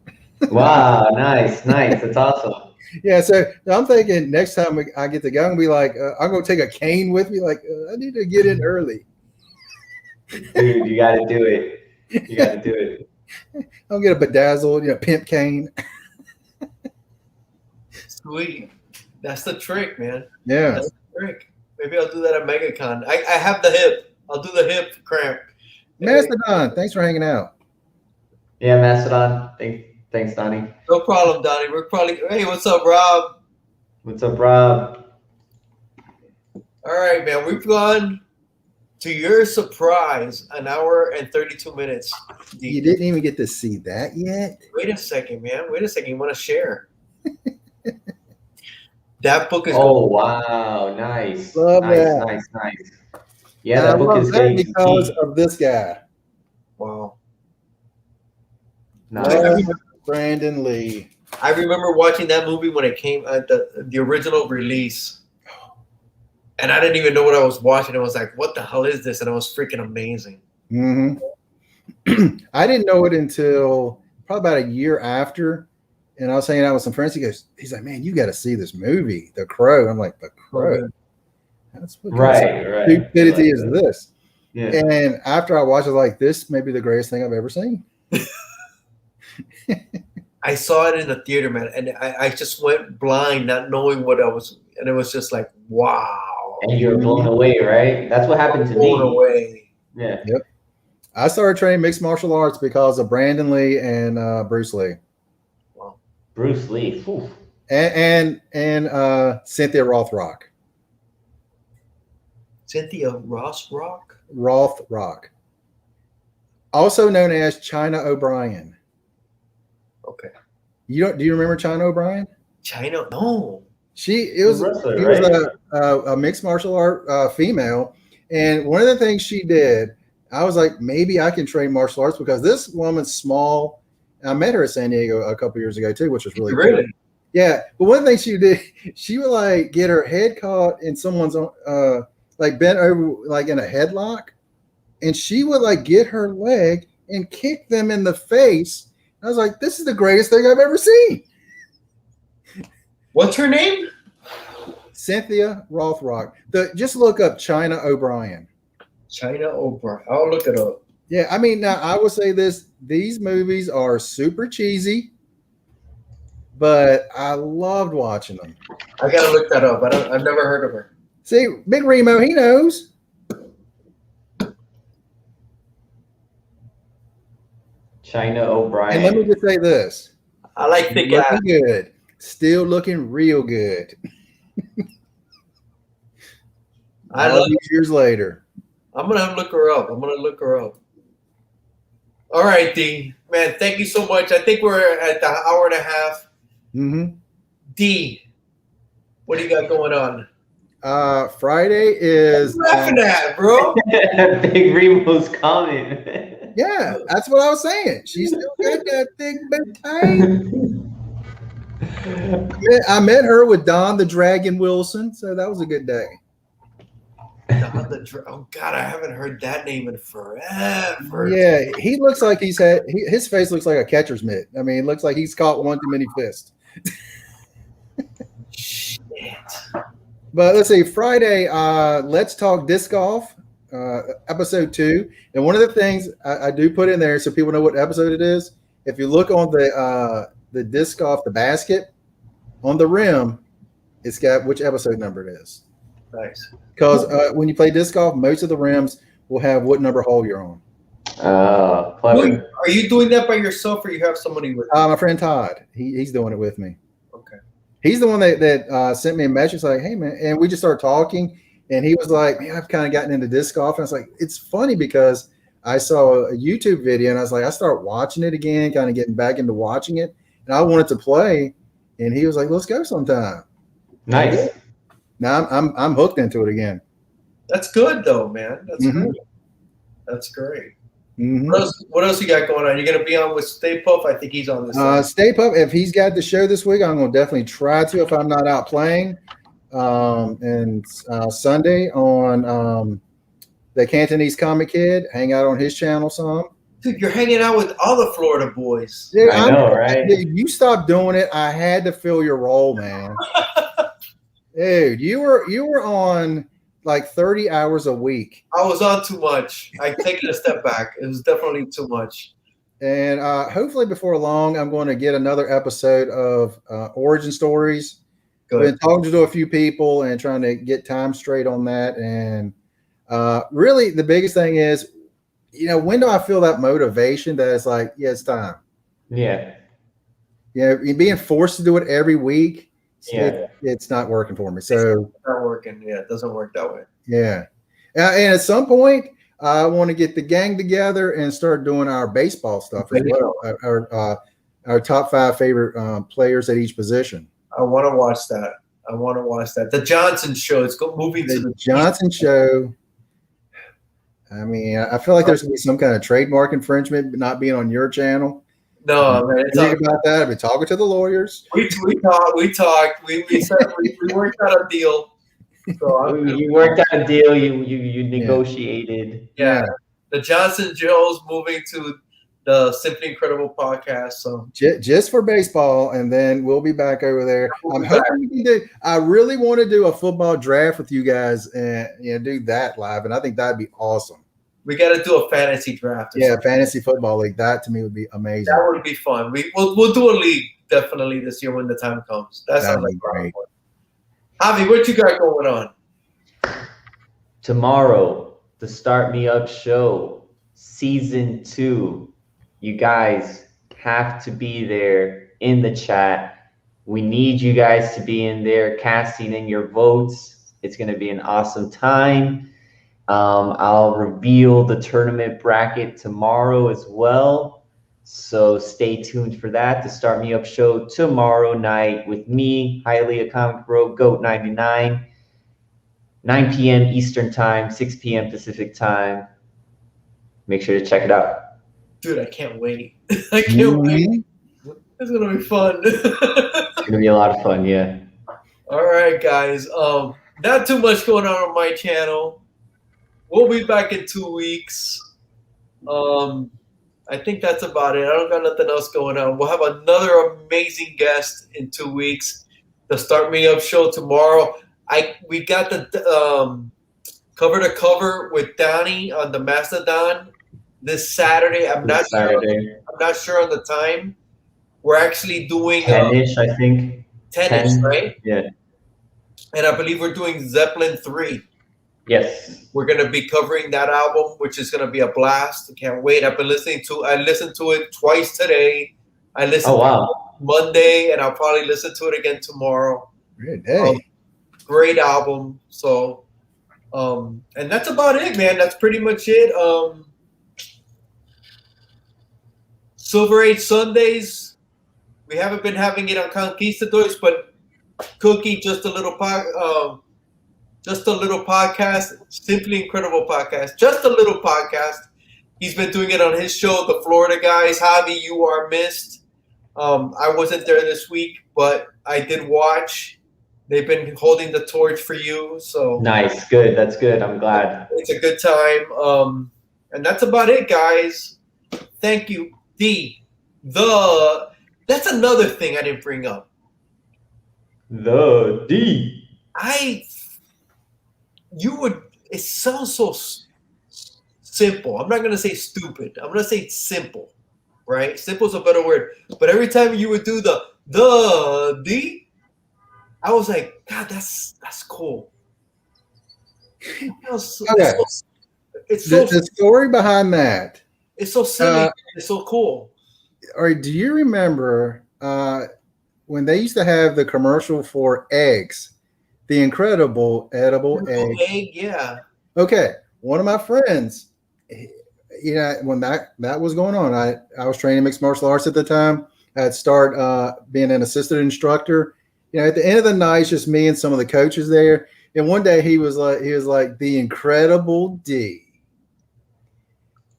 Wow, nice. That's awesome. Yeah, so I'm thinking next time I get to go, I'm gonna be like, I'm gonna take a cane with me. Like, I need to get in early. Dude, you got to do it. You got to do it. I'll get a bedazzled, pimp cane. Sweet. That's the trick, man. Yeah. That's the trick. Maybe I'll do that at MegaCon. I have the hip. I'll do the hip cramp. Mastodon, thanks for hanging out. Yeah, Mastodon. Thanks, Donnie. No problem, Donnie. Hey, what's up, Rob? What's up, Rob? All right, man. We've gone, to your surprise, 1 hour and 32 minutes. You didn't even get to see that yet? Wait a second, man. You want to share? That book is. Oh, wow. Nice. Love that. Nice. Yeah, that book is getting because of this guy. Wow. Nice. Brandon Lee. I remember watching that movie when it came at the original release. And I didn't even know what I was watching. I was like, what the hell is this? And it was freaking amazing. Mm-hmm. I didn't know it until probably about a year after. And I was hanging out with some friends. He's like, man, you got to see this movie, The Crow. I'm like, The Crow? That's what stupidity is this. Yeah. And after I watched it, like, this may be the greatest thing I've ever seen. I saw it in the theater, man, and I just went blind, not knowing what I was, and it was just like, wow. And you're blown away, right? That's what happened to me. Blown away. Yeah. Yep. I started training mixed martial arts because of Brandon Lee and Bruce Lee. Wow. Bruce Lee. Oof. And Cynthia Rothrock. Cynthia Rothrock? Rothrock. Also known as China O'Brien. Okay. Do you remember China O'Brien? China? No. She was a mixed martial art female. And one of the things she did, I was like, maybe I can train martial arts because this woman's small. I met her at San Diego a couple years ago too, which was really cool. Yeah. But one thing she did, she would like get her head caught in someone's like bent over like in a headlock. And she would like get her leg and kick them in the face. I was like, this is the greatest thing I've ever seen. What's her name? Cynthia Rothrock. Just look up China O'Brien. China O'Brien. I'll look it up. Yeah, I mean, now I will say this: these movies are super cheesy, but I loved watching them. I gotta look that up. I've never heard of her. See, Big Remo, he knows. China And let me O'Brien. just say this: I like thick looking ass. good, still looking real good. All these years later. I'm gonna have to look her up. All right, D. Man, thank you so much. I think we're at the hour and a half. Mm-hmm. D, what do you got going on? Friday is What are you laughing at, bro? Big Remo's comment. yeah, that's what I was saying. She still got that thing tight. I met her with Don the Dragon Wilson, so that was a good day. Oh God, I haven't heard that name in forever. Yeah, he looks like his face looks like a catcher's mitt. I mean, it looks like he's caught one too many fists. Shit. But let's see, Friday, let's talk disc golf, episode 2. And one of the things I do put in there so people know what episode it is. If you look on the disc golf, the basket on the rim, it's got which episode number it is. Nice. Because when you play disc golf, most of the rims will have what number hole you're on. Clever. Are you doing that by yourself, or you have somebody with you? My friend Todd, he's doing it with me. Okay. He's the one that sent me a message like, hey, man. And we just started talking. And he was like, man, I've kind of gotten into disc golf. And I was like, it's funny because I saw a YouTube video and I was like, I start watching it again, kind of getting back into watching it. And I wanted to play. And he was like, let's go sometime. Nice. Now I'm hooked into it again. That's good though, man. That's Mhm. great. That's great. Mm-hmm. What else you got going on? You're gonna be on with Stay Puff? I think he's on this. Stay Pup, if he's got the show this week, I'm going to definitely try to if I'm not out playing. And Sunday on the Cantonese Comic Kid, hang out on his channel some. Dude, you're hanging out with all the Florida boys. Dude, I know, right? You stopped doing it. I had to fill your role, man. Dude, you were on like 30 hours a week. I was on too much. I take it a step back. It was definitely too much. And hopefully before long, I'm going to get another episode of Origin Stories. Good. Been talking to a few people and trying to get time straight on that. And really, the biggest thing is, when do I feel that motivation that it's like, yeah, it's time. Yeah. Being forced to do it every week, Yeah. it's not working for me. So It's not working. Yeah, it doesn't work that way. yeah. And at some point, I want to get the gang together and start doing our baseball stuff as well. Our top 5 favorite players at each position. I want to watch that. The Johnson Show. It's moving to The Johnson Show. I mean, I feel like there's going to be some kind of trademark infringement not being on your channel. No, man. It's Think about that. I've been talking to the lawyers. We talked. We said we worked out a deal. So You worked out a deal. You negotiated. yeah, the Johnson Joe's moving to the Simply Incredible podcast. So Just for baseball, and then we'll be back over there. I'm hoping we can do. I really want to do a football draft with you guys and do that live, and I think that'd be awesome. we got to do a fantasy draft. Yeah, fantasy football league. That to me would be amazing. That would be fun. We'll do a league definitely this year when the time comes. That sounds like great. Javi, what you got going on? Tomorrow, the Start Me Up show, season 2. You guys have to be there in the chat. We need you guys to be in there casting in your votes. It's going to be an awesome time. I'll reveal the tournament bracket tomorrow as well. So stay tuned for that. The Start Me Up show tomorrow night with me, Hialeah Comic Bro, GOAT99. 9 p.m. Eastern Time, 6 p.m. Pacific Time. Make sure to check it out. Dude, I can't wait. I can't wait. It's going to be fun. It's going to be a lot of fun, yeah. All right, guys. Not too much going on my channel. We'll be back in 2 weeks. I think that's about it. I don't got nothing else going on. We'll have another amazing guest in 2 weeks. The Start Me Up show tomorrow. We got the cover to cover with Donnie on the Mastodon. this Saturday. I'm not sure on the time. We're actually doing 10-ish, I think. 10-ish, right? Yeah. And I believe we're doing Zeppelin 3. Yes. We're going to be covering that album, which is going to be a blast. I can't wait. I listened to it twice today. I listened to it Monday, and I'll probably listen to it again tomorrow. Good day. Great album. So, and that's about it, man. That's pretty much it. Silver Age Sundays. We haven't been having it on Conquistadors, but Cookie, just a little podcast, Simply Incredible podcast, just a little podcast. He's been doing it on his show, The Florida Guys. Javi, you are missed. I wasn't there this week, but I did watch. They've been holding the torch for you. So nice, good. That's good. I'm glad. It's a good time. And that's about it, guys. Thank you, D. That's another thing I didn't bring up. The D. It sounds so simple. I'm not going to say stupid. I'm going to say simple, right? Simple is a better word. But every time you would do the D, I was like, God, that's cool. It's the story behind that. It's so silly. It's so cool. All right, do you remember when they used to have the commercial for eggs, the incredible edible egg? Yeah. Okay, one of my friends, when that was going on, I was training mixed martial arts at the time. I'd start being an assistant instructor. At the end of the night, it's just me and some of the coaches there. And one day he was like the incredible D.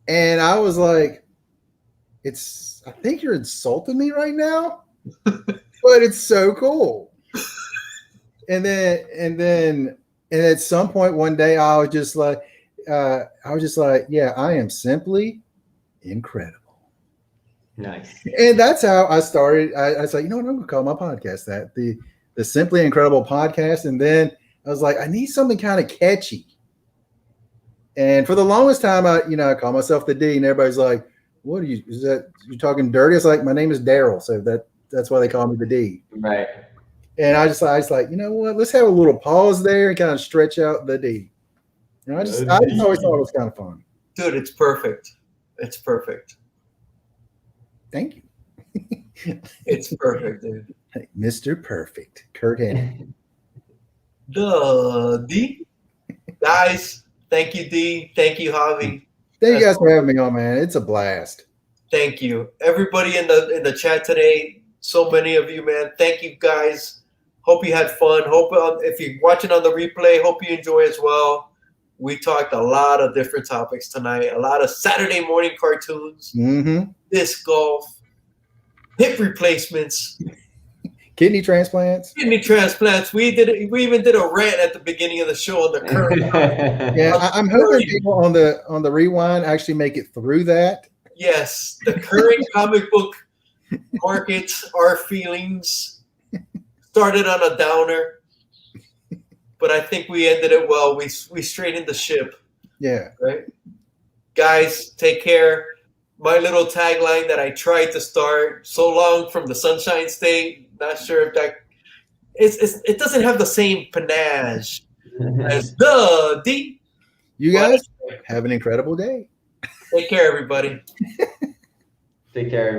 And I was like, I think you're insulting me right now, but it's so cool. And at some point one day I was just like, yeah, I am simply incredible. Nice. And that's how I started. I was like, I'm going to call my podcast that, the Simply Incredible Podcast. And then I was like, I need something kind of catchy. And for the longest time, I call myself the D, and everybody's like, "What are you? Is that you talking dirty?" It's like, my name is Daryl, so that's why they call me the D. Right. And I was like, you know what? Let's have a little pause there and kind of stretch out the D. I just always thought it was kind of fun. Dude, it's perfect. It's perfect. Thank you. It's perfect, dude. Hey, Mr. Perfect, Kurt Hennig. The D, guys. Thank you, D. Thank you, Javi. Thank you guys for having me on, man. It's a blast. Thank you, everybody in the chat today. So many of you, man. Thank you, guys. Hope you had fun. Hope if you're watching on the replay, hope you enjoy as well. We talked a lot of different topics tonight. A lot of Saturday morning cartoons, disc golf, hip replacements. Kidney transplants. We even did a rant at the beginning of the show on the current. Yeah, I'm hoping people on the rewind actually make it through that. Yes, the current comic book market, our feelings started on a downer, but I think we ended it well. We straightened the ship. Yeah. Right, guys. Take care. My little tagline that I tried to start: "So long from the Sunshine State." Not sure if that it doesn't have the same panache as the D. You guys have an incredible day. Take care, everybody. Take care, everybody.